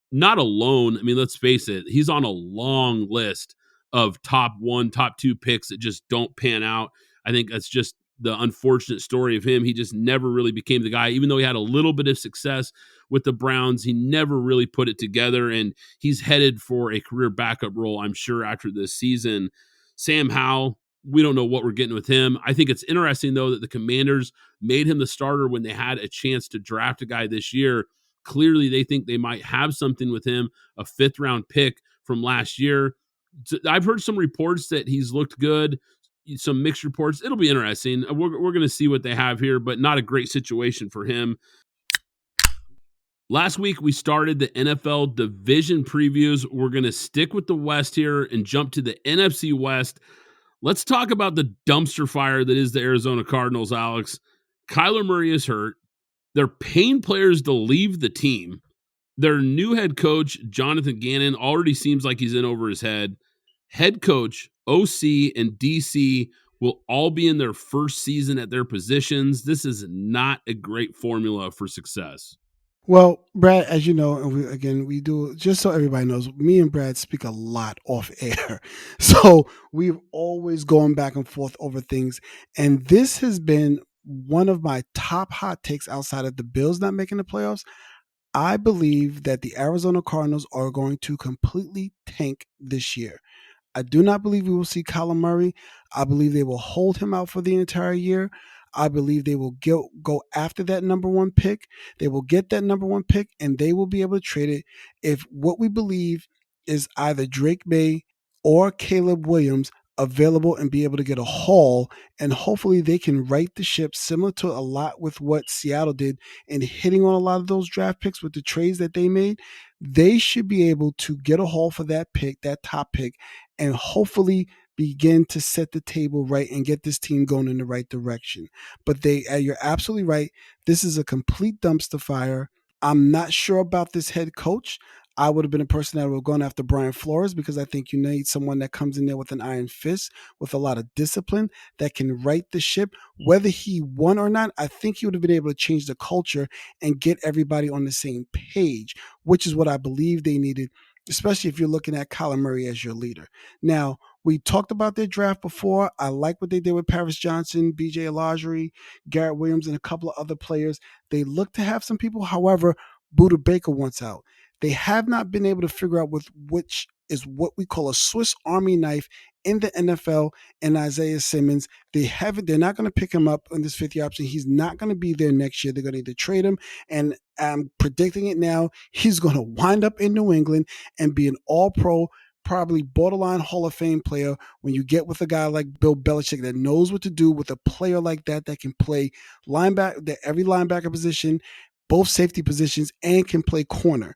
Not alone. I mean, let's face it, he's on a long list of top 1, top 2 picks that just don't pan out. I think that's just the unfortunate story of him. He just never really became the guy. Even though he had a little bit of success with the Browns, he never really put it together, and he's headed for a career backup role, I'm sure, after this season. Sam Howell, we don't know what we're getting with him. I think it's interesting, though, that the Commanders made him the starter when they had a chance to draft a guy this year. Clearly, they think they might have something with him, a 5th-round pick from last year. I've heard some reports that he's looked good, some mixed reports. It'll be interesting. We're going to see what they have here, but not a great situation for him. Last week, we started the NFL division previews. We're going to stick with the West here and jump to the NFC West. Let's talk about the dumpster fire that is the Arizona Cardinals, Alex. Kyler Murray is hurt. They're paying players to leave the team. Their new head coach, Jonathan Gannon, already seems like he's in over his head. Head coach, OC, and DC will all be in their first season at their positions. This is not a great formula for success. Well, Brad, as you know, and we do, just so everybody knows, me and Brad speak a lot off air. So we've always gone back and forth over things. And this has been one of my top hot takes outside of the Bills not making the playoffs. I believe that the Arizona Cardinals are going to completely tank this year. I do not believe we will see Kyler Murray. I believe they will hold him out for the entire year. I believe they will go after that number 1 pick. They will get that number 1 pick, and they will be able to trade it if what we believe is either Drake May or Caleb Williams available and be able to get a haul, and hopefully they can right the ship similar to a lot with what Seattle did and hitting on a lot of those draft picks with the trades that they made. They should be able to get a haul for that pick, that top pick, and hopefully begin to set the table right and get this team going in the right direction. But you're absolutely right. This is a complete dumpster fire. I'm not sure about this head coach. I would have been a person that would have gone after Brian Flores because I think you need someone that comes in there with an iron fist, with a lot of discipline, that can right the ship. Whether he won or not, I think he would have been able to change the culture and get everybody on the same page, which is what I believe they needed, especially if you're looking at Kyler Murray as your leader. Now, we talked about their draft before. I like what they did with Paris Johnson, B.J. Elijah, Garrett Williams, and a couple of other players. They look to have some people. However, Buda Baker wants out. They have not been able to figure out which is what we call a Swiss Army knife in the NFL and Isaiah Simmons. They're not going to pick him up on this 5th-year option. He's not going to be there next year. They're going to either trade him, and I'm predicting it now. He's going to wind up in New England and be an all-pro, probably borderline Hall of Fame player when you get with a guy like Bill Belichick that knows what to do with a player like that can play every linebacker position, both safety positions, and can play corner.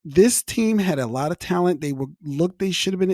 This team had a lot of talent. They looked like they should have been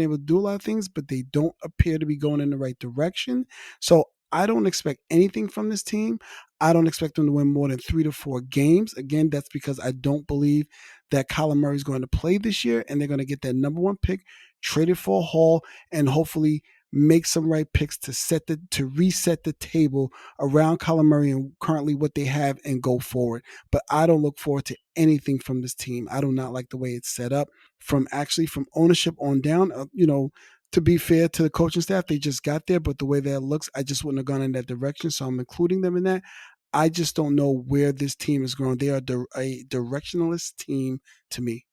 able to do a lot of things, but they don't appear to be going in the right direction. So I don't expect anything from this team. I don't expect them to win more than 3 to 4 games. Again, that's because I don't believe that Kyler Murray is going to play this year, and they're going to get that number 1 pick, trade it for a haul, and hopefully make some right picks to reset the table around Kyler Murray and currently what they have and go forward. But I don't look forward to anything from this team. I do not like the way it's set up from ownership on down. To be fair to the coaching staff, they just got there, but the way that looks, I just wouldn't have gone in that direction. So I'm including them in that. I just don't know where this team is going. They are a directionalist team to me.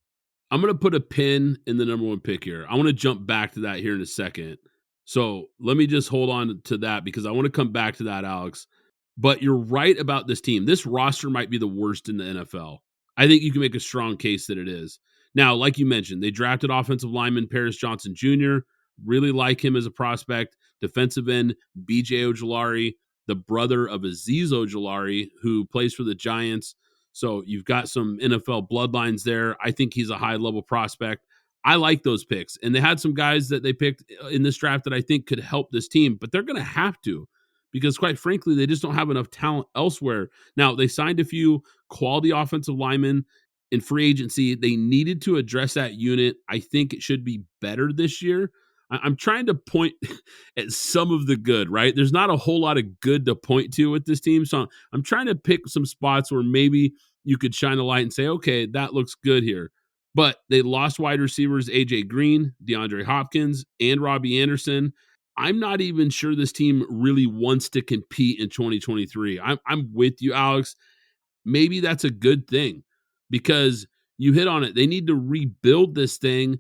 I'm going to put a pin in the number 1 pick here. I want to jump back to that here in a second. So let me just hold on to that because I want to come back to that, Alex. But you're right about this team. This roster might be the worst in the NFL. I think you can make a strong case that it is. Now, like you mentioned, they drafted offensive lineman Paris Johnson Jr., really like him as a prospect. Defensive end B.J. Ojulari, the brother of Azeez Ojulari, who plays for the Giants. So you've got some NFL bloodlines there. I think he's a high-level prospect. I like those picks. And they had some guys that they picked in this draft that I think could help this team, but they're going to have to because, quite frankly, they just don't have enough talent elsewhere. Now, they signed a few quality offensive linemen in free agency. They needed to address that unit. I think it should be better this year. I'm trying to point at some of the good, right? There's not a whole lot of good to point to with this team. So I'm trying to pick some spots where maybe you could shine a light and say, okay, that looks good here. But they lost wide receivers A.J. Green, DeAndre Hopkins, and Robbie Anderson. I'm not even sure this team really wants to compete in 2023. I'm with you, Alex. Maybe that's a good thing because you hit on it. They need to rebuild this thing.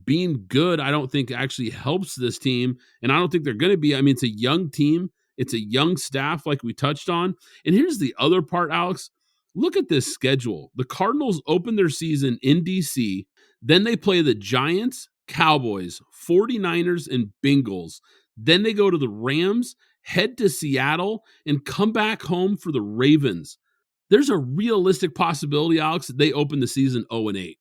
being good, I don't think actually helps this team. And I don't think they're going to be. I mean, it's a young team. It's a young staff like we touched on. And here's the other part, Alex. Look at this schedule. The Cardinals open their season in DC. Then they play the Giants, Cowboys, 49ers, and Bengals. Then they go to the Rams, head to Seattle, and come back home for the Ravens. There's a realistic possibility, Alex, that they open the season 0-8.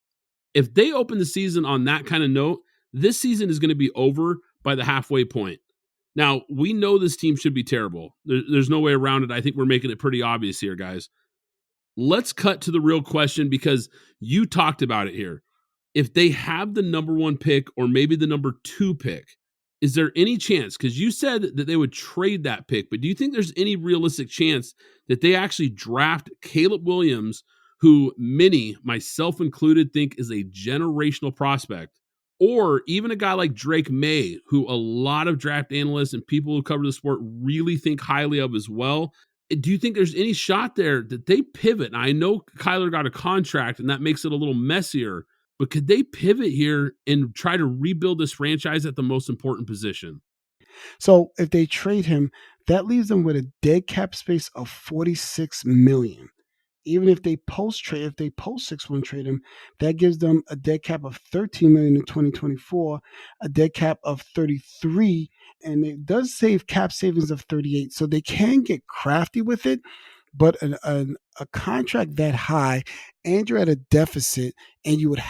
If they open the season on that kind of note, this season is going to be over by the halfway point. Now, we know this team should be terrible. There's no way around it. I think we're making it pretty obvious here, guys. Let's cut to the real question because you talked about it here. If they have the number 1 pick or maybe the number 2 pick, is there any chance? Because you said that they would trade that pick, but do you think there's any realistic chance that they actually draft Caleb Williams, who many, myself included, think is a generational prospect, or even a guy like Drake May, who a lot of draft analysts and people who cover the sport really think highly of as well? Do you think there's any shot there that they pivot? And I know Kyler got a contract and that makes it a little messier, but could they pivot here and try to rebuild this franchise at the most important position? So if they trade him, that leaves them with a dead cap space of $46 million. Even if they post 6-1 trade him, that gives them a dead cap of $13 million in 2024, a dead cap of 33, and it does save cap savings of 38. So they can get crafty with it, but a contract that high, and you're at a deficit, and you would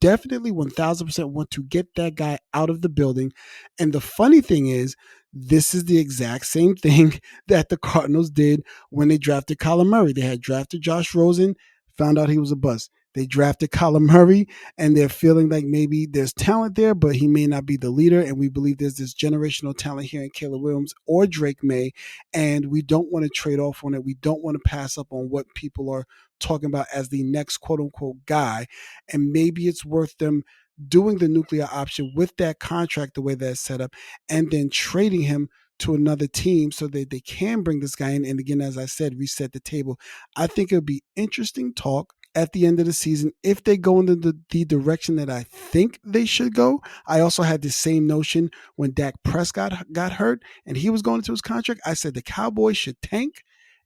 definitely 1,000% want to get that guy out of the building. And the funny thing is, this is the exact same thing that the Cardinals did when they drafted Kyler Murray. They had drafted Josh Rosen, found out he was a bust. They drafted Kyler Murray, and they're feeling like maybe there's talent there, but he may not be the leader. And we believe there's this generational talent here in Caleb Williams or Drake May, and we don't want to trade off on it. We don't want to pass up on what people are talking about as the next quote-unquote guy. And maybe it's worth them doing the nuclear option with that contract the way that's set up, and then trading him to another team so that they can bring this guy in. And again, as I said, reset the table. I think it'll be interesting talk at the end of the season if they go in the direction that I think they should go. I also had the same notion when Dak Prescott got hurt and he was going into his contract. I said the Cowboys should tank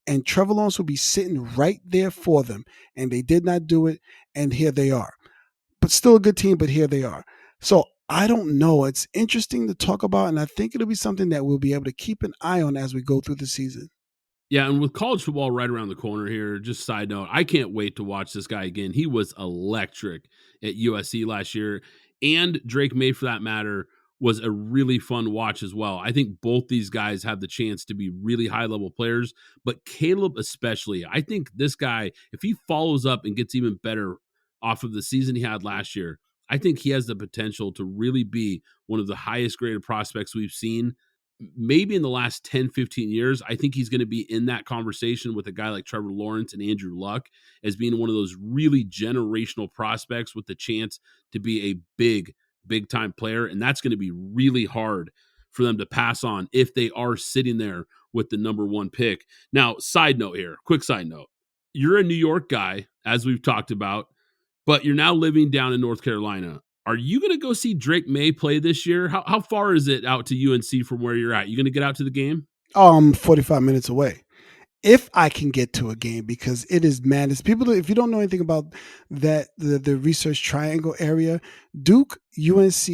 and Trevor Lawrence will be sitting right there for them. And they did not do it. And here they are. But still a good team, but here they are. So I don't know. It's interesting to talk about, and I think it'll be something that we'll be able to keep an eye on as we go through the season. Yeah, and with college football right around the corner here, just side note, I can't wait to watch this guy again. He was electric at USC last year, and Drake May, for that matter, was a really fun watch as well. I think both these guys have the chance to be really high-level players, but Caleb especially. I think this guy, if he follows up and gets even better off of the season he had last year, I think he has the potential to really be one of the highest graded prospects we've seen maybe in the last 10, 15 years. I think he's going to be in that conversation with a guy like Trevor Lawrence and Andrew Luck as being one of those really generational prospects with the chance to be a big time player. And that's going to be really hard for them to pass on if they are sitting there with the number 1 pick. Now, side note here, quick side note. You're a New York guy, as we've talked about, but you're now living down in North Carolina. Are you going to go see Drake May play this year? How far is it out to UNC from where you're at? You going to get out to the game? 45 minutes away. If I can get to a game, because it is madness. People, if you don't know anything about that, the Research Triangle area, Duke, UNC,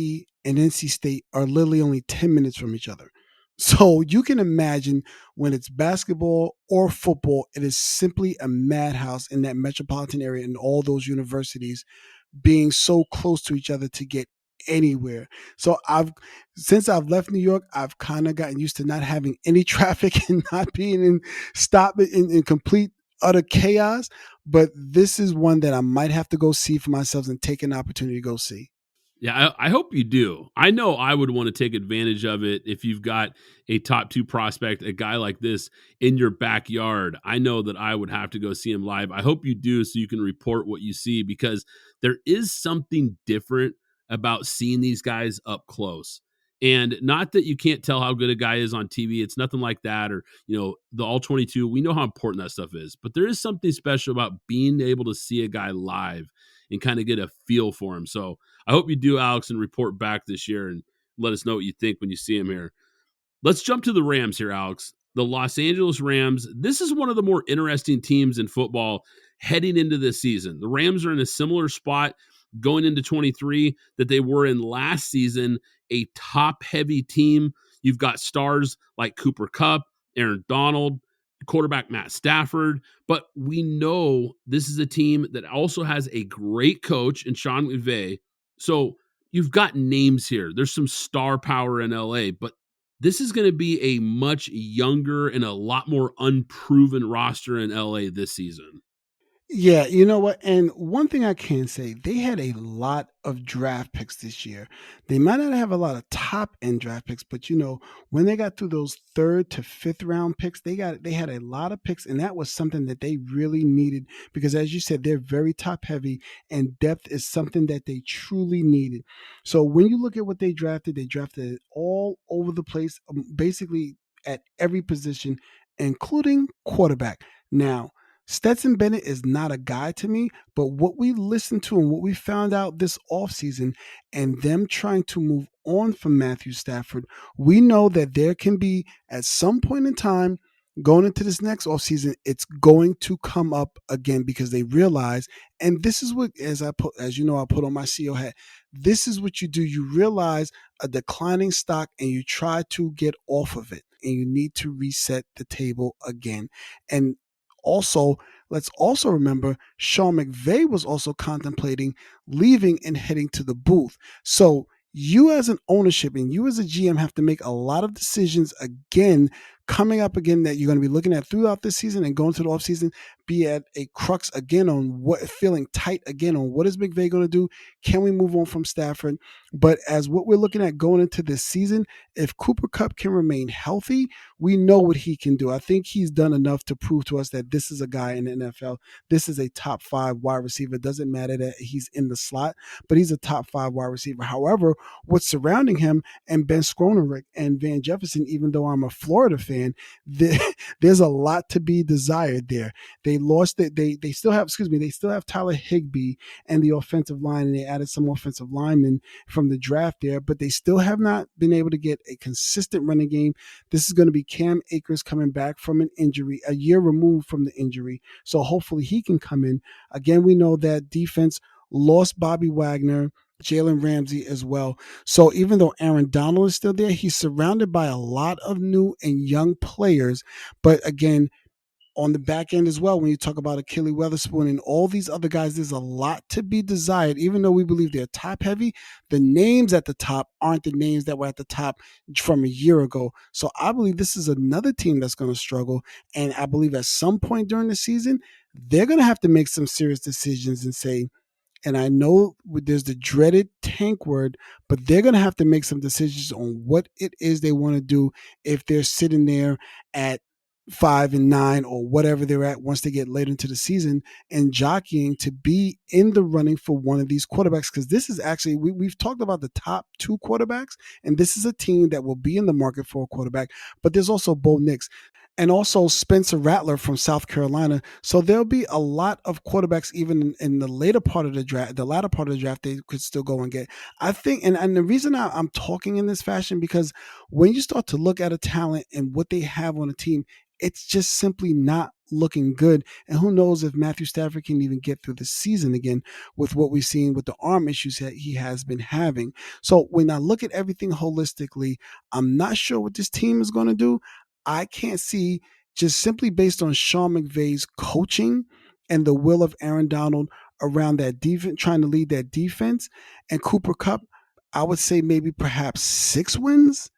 and NC State are literally only 10 minutes from each other. So you can imagine when it's basketball or football, it is simply a madhouse in that metropolitan area and all those universities being so close to each other to get anywhere. So since I've left New York, I've kind of gotten used to not having any traffic and not being in complete utter chaos. But this is one that I might have to go see for myself and take an opportunity to go see. Yeah, I hope you do. I know I would want to take advantage of it if you've got a top 2 prospect, a guy like this in your backyard. I know that I would have to go see him live. I hope you do so you can report what you see, because there is something different about seeing these guys up close. And not that you can't tell how good a guy is on TV. It's nothing like that. Or, the All-22, we know how important that stuff is. But there is something special about being able to see a guy live and kind of get a feel for him. So I hope you do, Alex, and report back this year and let us know what you think when you see him here. Let's jump to the Rams here, Alex. The Los Angeles Rams, this is one of the more interesting teams in football heading into this season. The Rams are in a similar spot going into 23 that they were in last season, a top-heavy team. You've got stars like Cooper Kupp, Aaron Donald, quarterback Matt Stafford, but we know this is a team that also has a great coach in Sean McVay. So you've got names here. There's some star power in LA, but this is going to be a much younger and a lot more unproven roster in LA this season. Yeah, you know what? And one thing I can say, they had a lot of draft picks this year. They might not have a lot of top end draft picks, but when they got through those third to fifth round picks, they had a lot of picks, and that was something that they really needed because, as you said, they're very top heavy, and depth is something that they truly needed. So when you look at what they drafted it all over the place, basically at every position, including quarterback. Now, Stetson Bennett is not a guy to me, but what we listened to and what we found out this offseason and them trying to move on from Matthew Stafford, we know that there can be, at some point in time, going into this next offseason, it's going to come up again because they realize, and this is what, I put on my CEO hat, this is what you do. You realize a declining stock and you try to get off of it, and you need to reset the table again. And also, let's also remember Sean McVay was also contemplating leaving and heading to the booth. So you as an ownership and you as a GM have to make a lot of decisions again, coming up again, that you're going to be looking at throughout this season and going to the offseason, be at a crux again on what, feeling tight again on what is McVay going to do? Can we move on from Stafford? But as what we're looking at going into this season, if Cooper Kupp can remain healthy, we know what he can do. I think he's done enough to prove to us that this is a guy in the NFL. This is a top 5 wide receiver. It doesn't matter that he's in the slot, but he's a top 5 wide receiver. However, what's surrounding him and Ben Skronik and Van Jefferson, even though I'm a Florida fan, there's a lot to be desired there. They lost it. They still have Tyler Higbee and the offensive line, and they added some offensive linemen from the draft there, but they still have not been able to get a consistent running game. This is going to be Cam Akers coming back from an injury, a year removed from the injury. So hopefully he can come in. Again, we know that defense lost Bobby Wagner, Jalen Ramsey as well. So even though Aaron Donald is still there, he's surrounded by a lot of new and young players. But again, on the back end as well, when you talk about Achille Weatherspoon and all these other guys, there's a lot to be desired. Even though we believe they're top heavy, the names at the top aren't the names that were at the top from a year ago. So I believe this is another team that's going to struggle. And I believe at some point during the season, they're going to have to make some serious decisions and say, and I know there's the dreaded tank word, but they're going to have to make some decisions on what it is they want to do if they're sitting there at 5-9 or whatever they're at once they get later into the season and jockeying to be in the running for one of these quarterbacks. Because this is actually, we've talked about the top 2 quarterbacks, and this is a team that will be in the market for a quarterback. But there's also Bo Nix and also Spencer Rattler from South Carolina. So there'll be a lot of quarterbacks even in the later part of the draft, the latter part of the draft, they could still go and get. I think, and the reason I'm talking in this fashion, because when you start to look at a talent and what they have on a team, it's just simply not looking good. And who knows if Matthew Stafford can even get through the season again with what we've seen with the arm issues that he has been having. So when I look at everything holistically, I'm not sure what this team is going to do. I can't see, just simply based on Sean McVay's coaching and the will of Aaron Donald around that defense, trying to lead that defense, and Cooper Kupp, I would say maybe perhaps 6 wins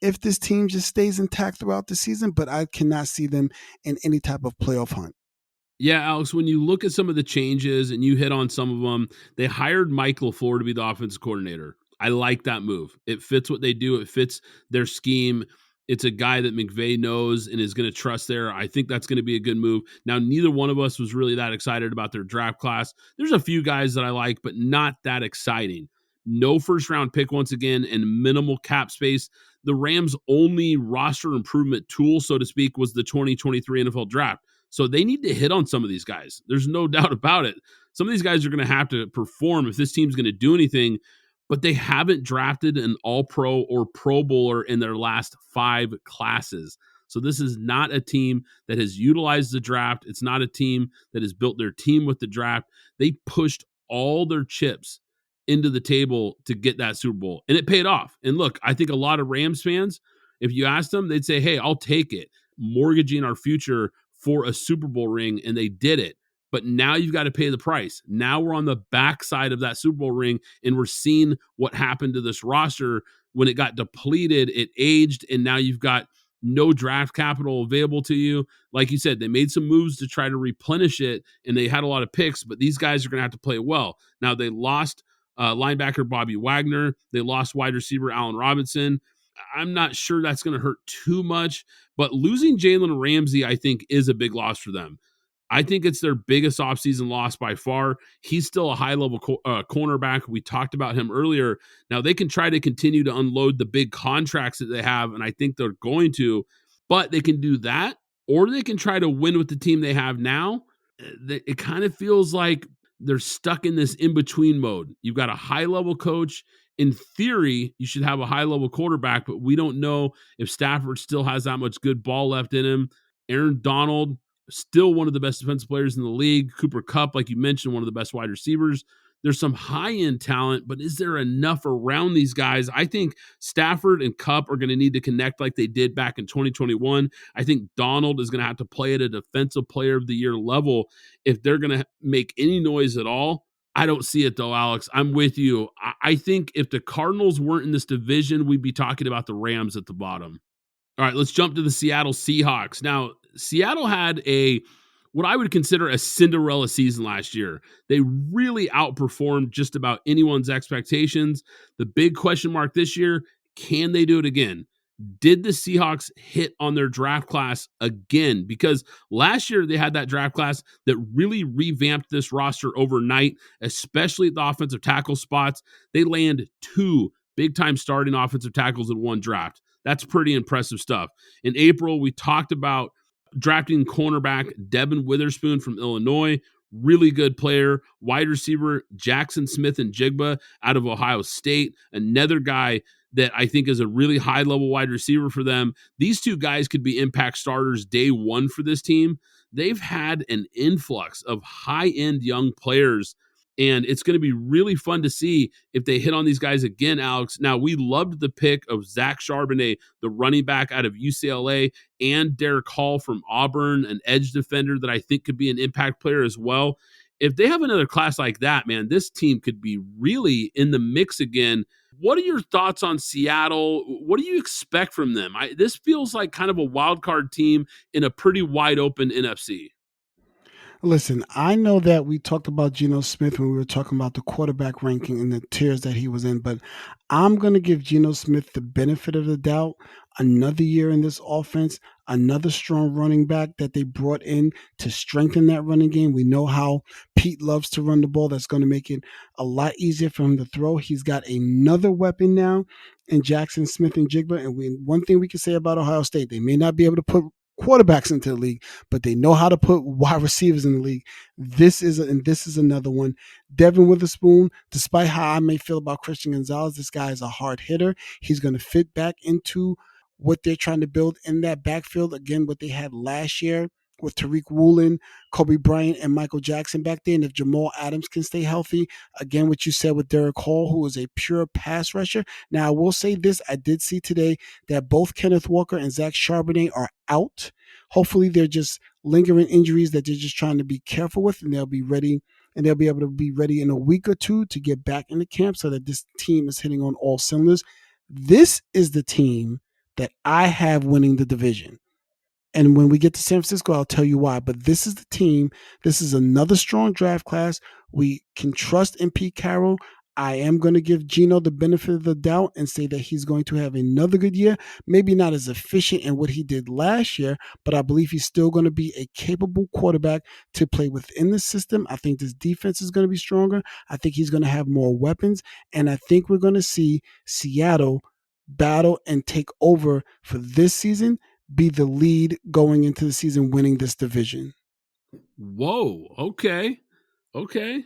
if this team just stays intact throughout the season, but I cannot see them in any type of playoff hunt. Yeah, Alex, when you look at some of the changes and you hit on some of them, they hired Mike LaFleur to be the offensive coordinator. I like that move. It fits what they do. It fits their scheme. It's a guy that McVay knows and is going to trust there. I think that's going to be a good move. Now, neither one of us was really that excited about their draft class. There's a few guys that I like, but not that exciting. No first-round pick once again and minimal cap space. The Rams' only roster improvement tool, so to speak, was the 2023 NFL draft. So they need to hit on some of these guys. There's no doubt about it. Some of these guys are going to have to perform if this team's going to do anything, but they haven't drafted an all-pro or pro bowler in their last 5 classes. So this is not a team that has utilized the draft. It's not a team that has built their team with the draft. They pushed all their chips into the table to get that Super Bowl, and it paid off. And look, I think a lot of Rams fans, if you ask them, they'd say, hey, I'll take it, mortgaging our future for a Super Bowl ring, and they did it. But now you've got to pay the price. Now we're on the backside of that Super Bowl ring, and we're seeing what happened to this roster when it got depleted, it aged, and now you've got no draft capital available to you. Like you said, they made some moves to try to replenish it, and they had a lot of picks, but these guys are going to have to play well. Now, they lost linebacker Bobby Wagner. They lost wide receiver Allen Robinson. I'm not sure that's going to hurt too much, but losing Jalen Ramsey, I think, is a big loss for them. I think it's their biggest offseason loss by far. He's still a high-level cornerback. We talked about him earlier. Now, they can try to continue to unload the big contracts that they have, and I think they're going to, but they can do that, or they can try to win with the team they have now. It kind of feels like they're stuck in this in-between mode. You've got a high-level coach. In theory, you should have a high-level quarterback, but we don't know if Stafford still has that much good ball left in him. Aaron Donald, still one of the best defensive players in the league. Cooper Kupp, like you mentioned, one of the best wide receivers. There's some high-end talent, but is there enough around these guys? I think Stafford and Kupp are going to need to connect like they did back in 2021. I think Donald is going to have to play at a defensive player of the year level if they're going to make any noise at all. I don't see it, though, Alex. I'm with you. I think if the Cardinals weren't in this division, we'd be talking about the Rams at the bottom. All right, let's jump to the Seattle Seahawks. Now, Seattle had what I would consider a Cinderella season last year. They really outperformed just about anyone's expectations. The big question mark this year, can they do it again? Did the Seahawks hit on their draft class again? Because last year they had that draft class that really revamped this roster overnight, especially at the offensive tackle spots. They land 2 big-time starting offensive tackles in one draft. That's pretty impressive stuff. In April, we talked about drafting cornerback Devin Witherspoon from Illinois. Really good player. Wide receiver Jackson Smith and Jigba out of Ohio State. Another guy that I think is a really high-level wide receiver for them. These 2 guys could be impact starters day one for this team. They've had an influx of high-end young players, and it's going to be really fun to see if they hit on these guys again, Alex. Now, we loved the pick of Zach Charbonnet, the running back out of UCLA, and Derek Hall from Auburn, an edge defender that I think could be an impact player as well. If they have another class like that, man, this team could be really in the mix again. What are your thoughts on Seattle? What do you expect from them? This feels like kind of a wild card team in a pretty wide open NFC. Listen, I know that we talked about Geno Smith when we were talking about the quarterback ranking and the tiers that he was in, but I'm going to give Geno Smith the benefit of the doubt. Another year in this offense, another strong running back that they brought in to strengthen that running game. We know how Pete loves to run the ball. That's going to make it a lot easier for him to throw. He's got another weapon now in Jackson Smith and Jigba. And one thing we can say about Ohio State, they may not be able to put quarterbacks into the league, but they know how to put wide receivers in the league. This is another one. Devin Witherspoon, despite how I may feel about Christian Gonzalez, this guy is a hard hitter. He's going to fit back into what they're trying to build in that backfield. Again, what they had last year with Tariq Woolen, Kobe Bryant, and Michael Jackson back there. And if Jamal Adams can stay healthy, again, what you said with Derek Hall, who is a pure pass rusher. Now, I will say this. I did see today that both Kenneth Walker and Zach Charbonnet are out. Hopefully, they're just lingering injuries that they're just trying to be careful with, and they'll be ready. And they'll be able to be ready in a week or 2 to get back into camp so that this team is hitting on all cylinders. This is the team that I have winning the division. And when we get to San Francisco, I'll tell you why. But this is the team. This is another strong draft class. We can trust in Pete Carroll. I am going to give Geno the benefit of the doubt and say that he's going to have another good year. Maybe not as efficient in what he did last year, but I believe he's still going to be a capable quarterback to play within the system. I think this defense is going to be stronger. I think he's going to have more weapons. And I think we're going to see Seattle battle and take over for this season, be the lead going into the season winning this division. Whoa. Okay. Okay.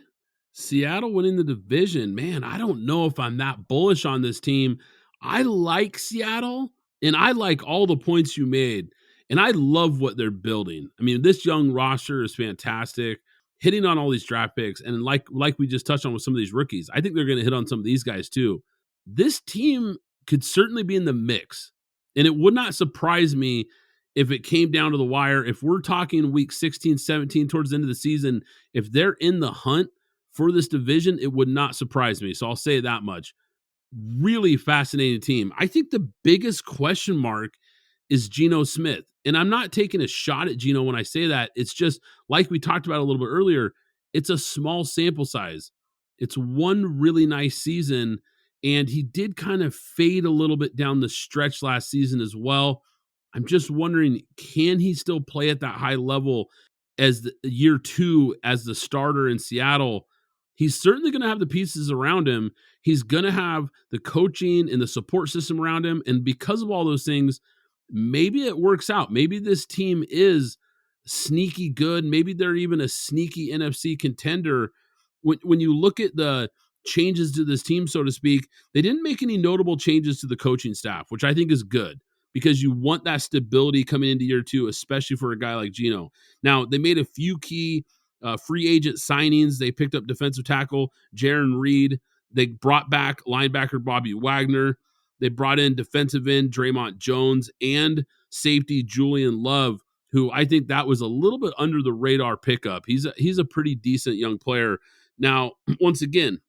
Seattle winning the division. Man, I don't know if I'm that bullish on this team. I like Seattle, and I like all the points you made, and I love what they're building. I mean, this young roster is fantastic, hitting on all these draft picks, and like we just touched on with some of these rookies, I think they're going to hit on some of these guys too. This team could certainly be in the mix, and it would not surprise me if it came down to the wire. If we're talking week 16, 17 towards the end of the season, if they're in the hunt for this division, it would not surprise me. So I'll say that much. Really fascinating team. I think the biggest question mark is Geno Smith. And I'm not taking a shot at Geno when I say that. It's just like we talked about a little bit earlier, it's a small sample size. It's one really nice season, and he did kind of fade a little bit down the stretch last season as well. I'm just wondering, can he still play at that high level as the year two as the starter in Seattle? He's certainly going to have the pieces around him. He's going to have the coaching and the support system around him. And because of all those things, maybe it works out. Maybe this team is sneaky good. Maybe they're even a sneaky NFC contender. When you look at the changes to this team, so to speak, they didn't make any notable changes to the coaching staff, which I think is good because you want that stability coming into year two, especially for a guy like Geno. Now, they made a few key free agent signings. They picked up defensive tackle Jaron Reed. They brought back linebacker Bobby Wagner. They brought in defensive end Draymond Jones and safety Julian Love, who I think that was a little bit under the radar pickup. He's a pretty decent young player. Now, once again,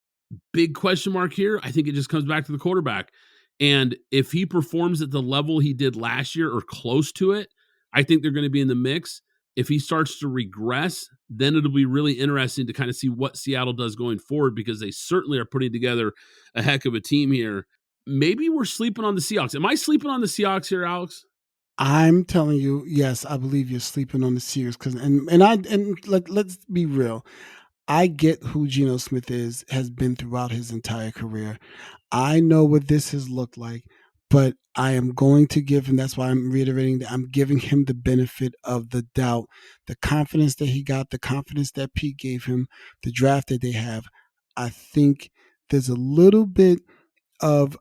big question mark here. I think it just comes back to the quarterback. And if he performs at the level he did last year or close to it, I think they're going to be in the mix. If he starts to regress, then it'll be really interesting to kind of see what Seattle does going forward, because they certainly are putting together a heck of a team here. Maybe we're sleeping on the Seahawks. Am I sleeping on the Seahawks here, Alex? I'm telling you, yes, I believe you're sleeping on the Seahawks because let's be real. I get who Geno Smith has been throughout his entire career. I know what this has looked like, but I am going to give him, that's why I'm reiterating that I'm giving him the benefit of the doubt. The confidence that he got, the confidence that Pete gave him, the draft that they have. I think there's a little bit of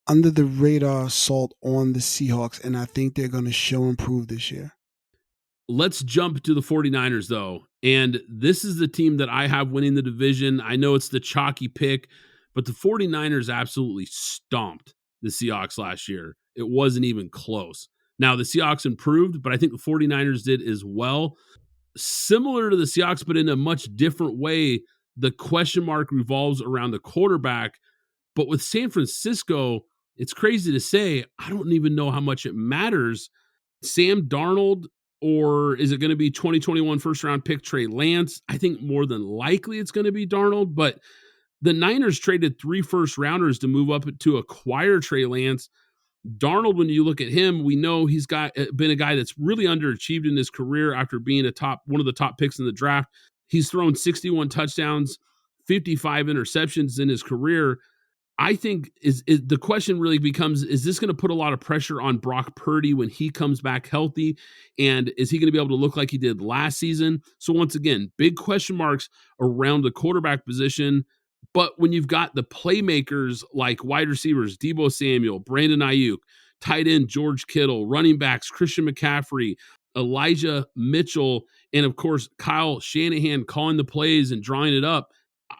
under the radar salt on the Seahawks, and I think they're going to show and prove this year. Let's jump to the 49ers, though. And this is the team that I have winning the division. I know it's the chalky pick, but the 49ers absolutely stomped the Seahawks last year. It wasn't even close. Now, the Seahawks improved, but I think the 49ers did as well. Similar to the Seahawks, but in a much different way, the question mark revolves around the quarterback. But with San Francisco, it's crazy to say, I don't even know how much it matters. Sam Darnold, or is it going to be 2021 first round pick Trey Lance? I think more than likely it's going to be Darnold, but the Niners traded 3 first rounders to move up to acquire Trey Lance. Darnold, when you look at him, we know he's been a guy that's really underachieved in his career after being one of the top picks in the draft. He's thrown 61 touchdowns, 55 interceptions in his career. I think is the question really becomes, is this going to put a lot of pressure on Brock Purdy when he comes back healthy? And is he going to be able to look like he did last season? So once again, big question marks around the quarterback position. But when you've got the playmakers like wide receivers, Deebo Samuel, Brandon Ayuk, tight end George Kittle, running backs Christian McCaffrey, Elijah Mitchell, and of course, Kyle Shanahan calling the plays and drawing it up,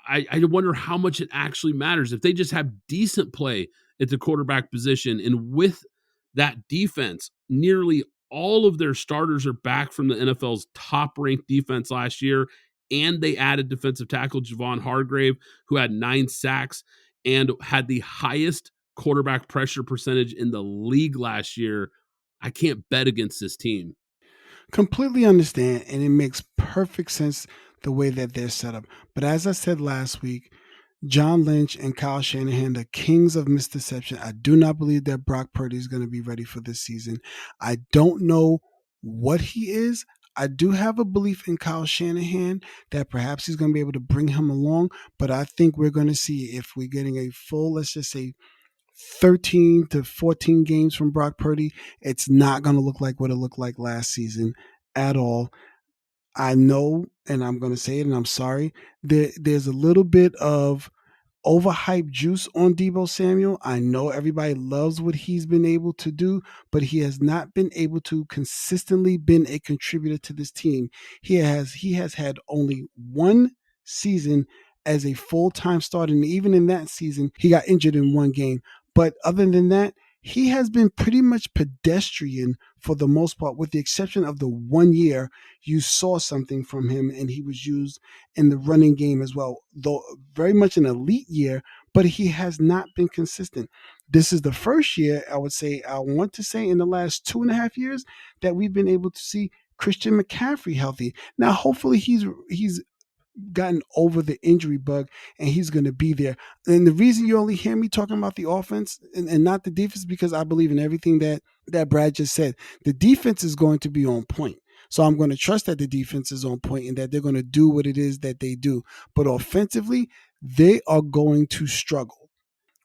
I wonder how much it actually matters if they just have decent play at the quarterback position. And with that defense, nearly all of their starters are back from the NFL's top-ranked defense last year, and they added defensive tackle Javon Hargrave, who had 9 sacks and had the highest quarterback pressure percentage in the league last year. I can't bet against this team. Completely understand, and it makes perfect sense the way that they're set up. But as I said last week, John Lynch and Kyle Shanahan, the kings of misdeception. I do not believe that Brock Purdy is going to be ready for this season. I don't know what he is. I do have a belief in Kyle Shanahan that perhaps he's going to be able to bring him along, but I think we're going to see if we're getting a full, let's just say, 13 to 14 games from Brock Purdy, it's not going to look like what it looked like last season at all. I know, and I'm going to say it, and I'm sorry. There's a little bit of overhyped juice on Deebo Samuel. I know everybody loves what he's been able to do, but he has not been able to consistently been a contributor to this team. He has had only one season as a full-time starter, and even in that season, he got injured in one game. But other than that, he has been pretty much pedestrian for the most part, with the exception of the 1 year you saw something from him and he was used in the running game as well, though very much an elite year, but he has not been consistent. This is the first year, I want to say in the last 2.5 years that we've been able to see Christian McCaffrey healthy. Now, hopefully he's gotten over the injury bug and he's going to be there. And the reason you only hear me talking about the offense and not the defense, because I believe in everything that Brad just said. The defense is going to be on point. So I'm going to trust that the defense is on point and that they're going to do what it is that they do. But offensively, they are going to struggle.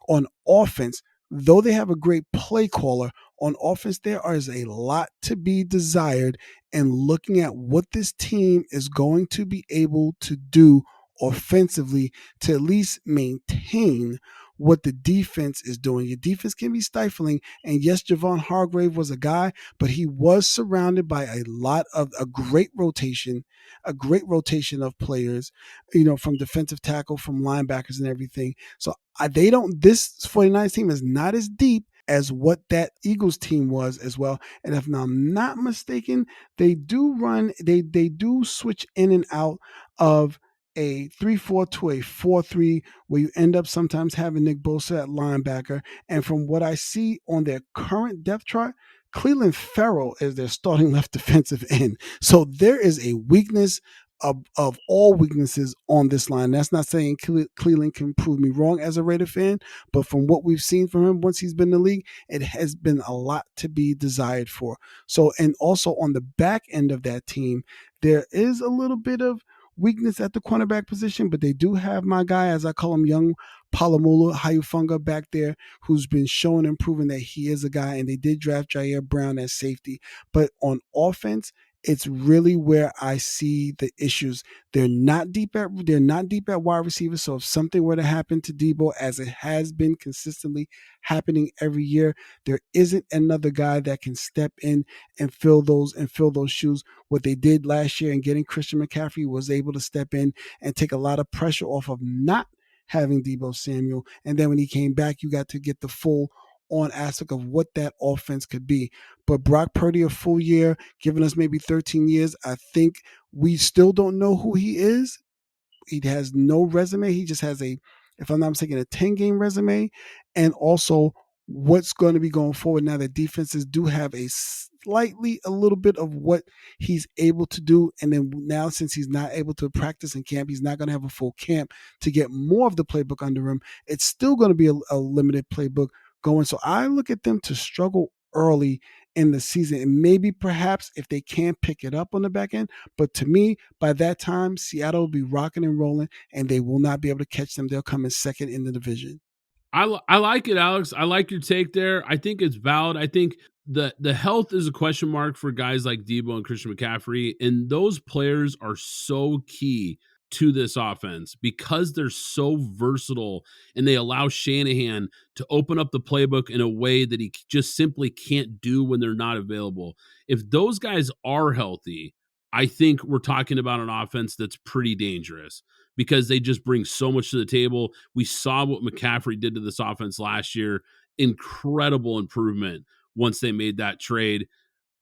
On offense, though they have a great play caller, on offense, there is a lot to be desired. And looking at what this team is going to be able to do offensively to at least maintain what the defense is doing. Your defense can be stifling. And yes, Javon Hargrave was a guy, but he was surrounded by a great rotation of players, from defensive tackle, from linebackers and everything. So this 49ers team is not as deep as what that Eagles team was as well. And if I'm not mistaken, they do switch in and out of a 3-4 to a 4-3, where you end up sometimes having Nick Bosa at linebacker. And from what I see on their current depth chart, Cleveland Ferrell is their starting left defensive end. So there is a weakness of all weaknesses on this line. That's not saying Cleveland can prove me wrong as a Raider fan, but from what we've seen from him once he's been in the league, it has been a lot to be desired for. So, and also on the back end of that team, there is a little bit of weakness at the cornerback position, but they do have my guy, as I call him, young Palomulu Hayufunga back there, who's been showing and proving that he is a guy, and they did draft Jair Brown as safety. But on offense, it's really where I see the issues. They're not deep at wide receiver. So if something were to happen to Deebo, as it has been consistently happening every year, there isn't another guy that can step in and fill those shoes. What they did last year in getting Christian McCaffrey was able to step in and take a lot of pressure off of not having Deebo Samuel. And then when he came back, you got to get the full on aspect of what that offense could be. But Brock Purdy, a full year, giving us maybe 13 years, I think we still don't know who he is. He has no resume. He just has if I'm not mistaken, a 10-game resume. And also what's going to be going forward now that defenses do have a little bit of what he's able to do. And then now, since he's not able to practice in camp, he's not going to have a full camp to get more of the playbook under him. It's still going to be a limited playbook going. So I look at them to struggle early in the season, and maybe perhaps if they can pick it up on the back end. But to me, by that time, Seattle will be rocking and rolling, and they will not be able to catch them. They'll come in second in the division. I like it, Alex. I like your take there. I think it's valid. I think the health is a question mark for guys like Deebo and Christian McCaffrey, and those players are so key to this offense because they're so versatile, and they allow Shanahan to open up the playbook in a way that he just simply can't do when they're not available. If those guys are healthy, I think we're talking about an offense that's pretty dangerous because they just bring so much to the table. We saw what McCaffrey did to this offense last year. Incredible improvement once they made that trade.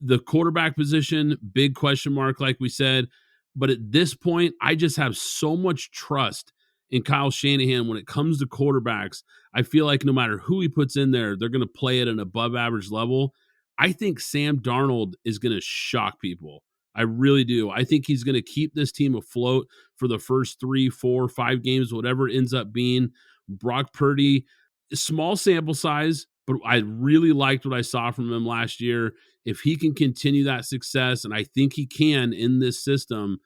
The quarterback position, big question mark, like we said. But at this point, I just have so much trust in Kyle Shanahan when it comes to quarterbacks. I feel like no matter who he puts in there, they're going to play at an above average level. I think Sam Darnold is going to shock people. I really do. I think he's going to keep this team afloat for the first 3, 4, 5 games, whatever it ends up being. Brock Purdy, small sample size, but I really liked what I saw from him last year. If he can continue that success, and I think he can in this system,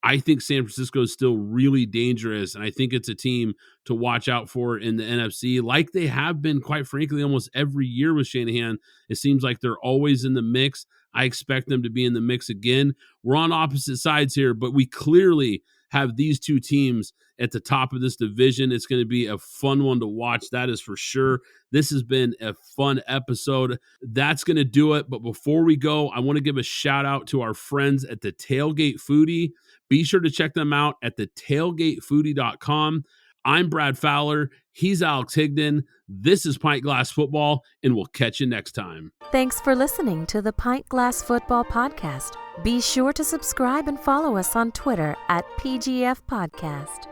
I think San Francisco is still really dangerous, and I think it's a team to watch out for in the NFC, like they have been, quite frankly, almost every year with Shanahan. It seems like they're always in the mix. I expect them to be in the mix again. We're on opposite sides here, but we clearly have these two teams at the top of this division. It's going to be a fun one to watch. That is for sure. This has been a fun episode. That's going to do it. But before we go, I want to give a shout out to our friends at the Tailgate Foodie. Be sure to check them out at thetailgatefoodie.com. I'm Brad Fowler. He's Alex Higdon. This is Pint Glass Football, and we'll catch you next time. Thanks for listening to the Pint Glass Football Podcast. Be sure to subscribe and follow us on Twitter at PGF Podcast.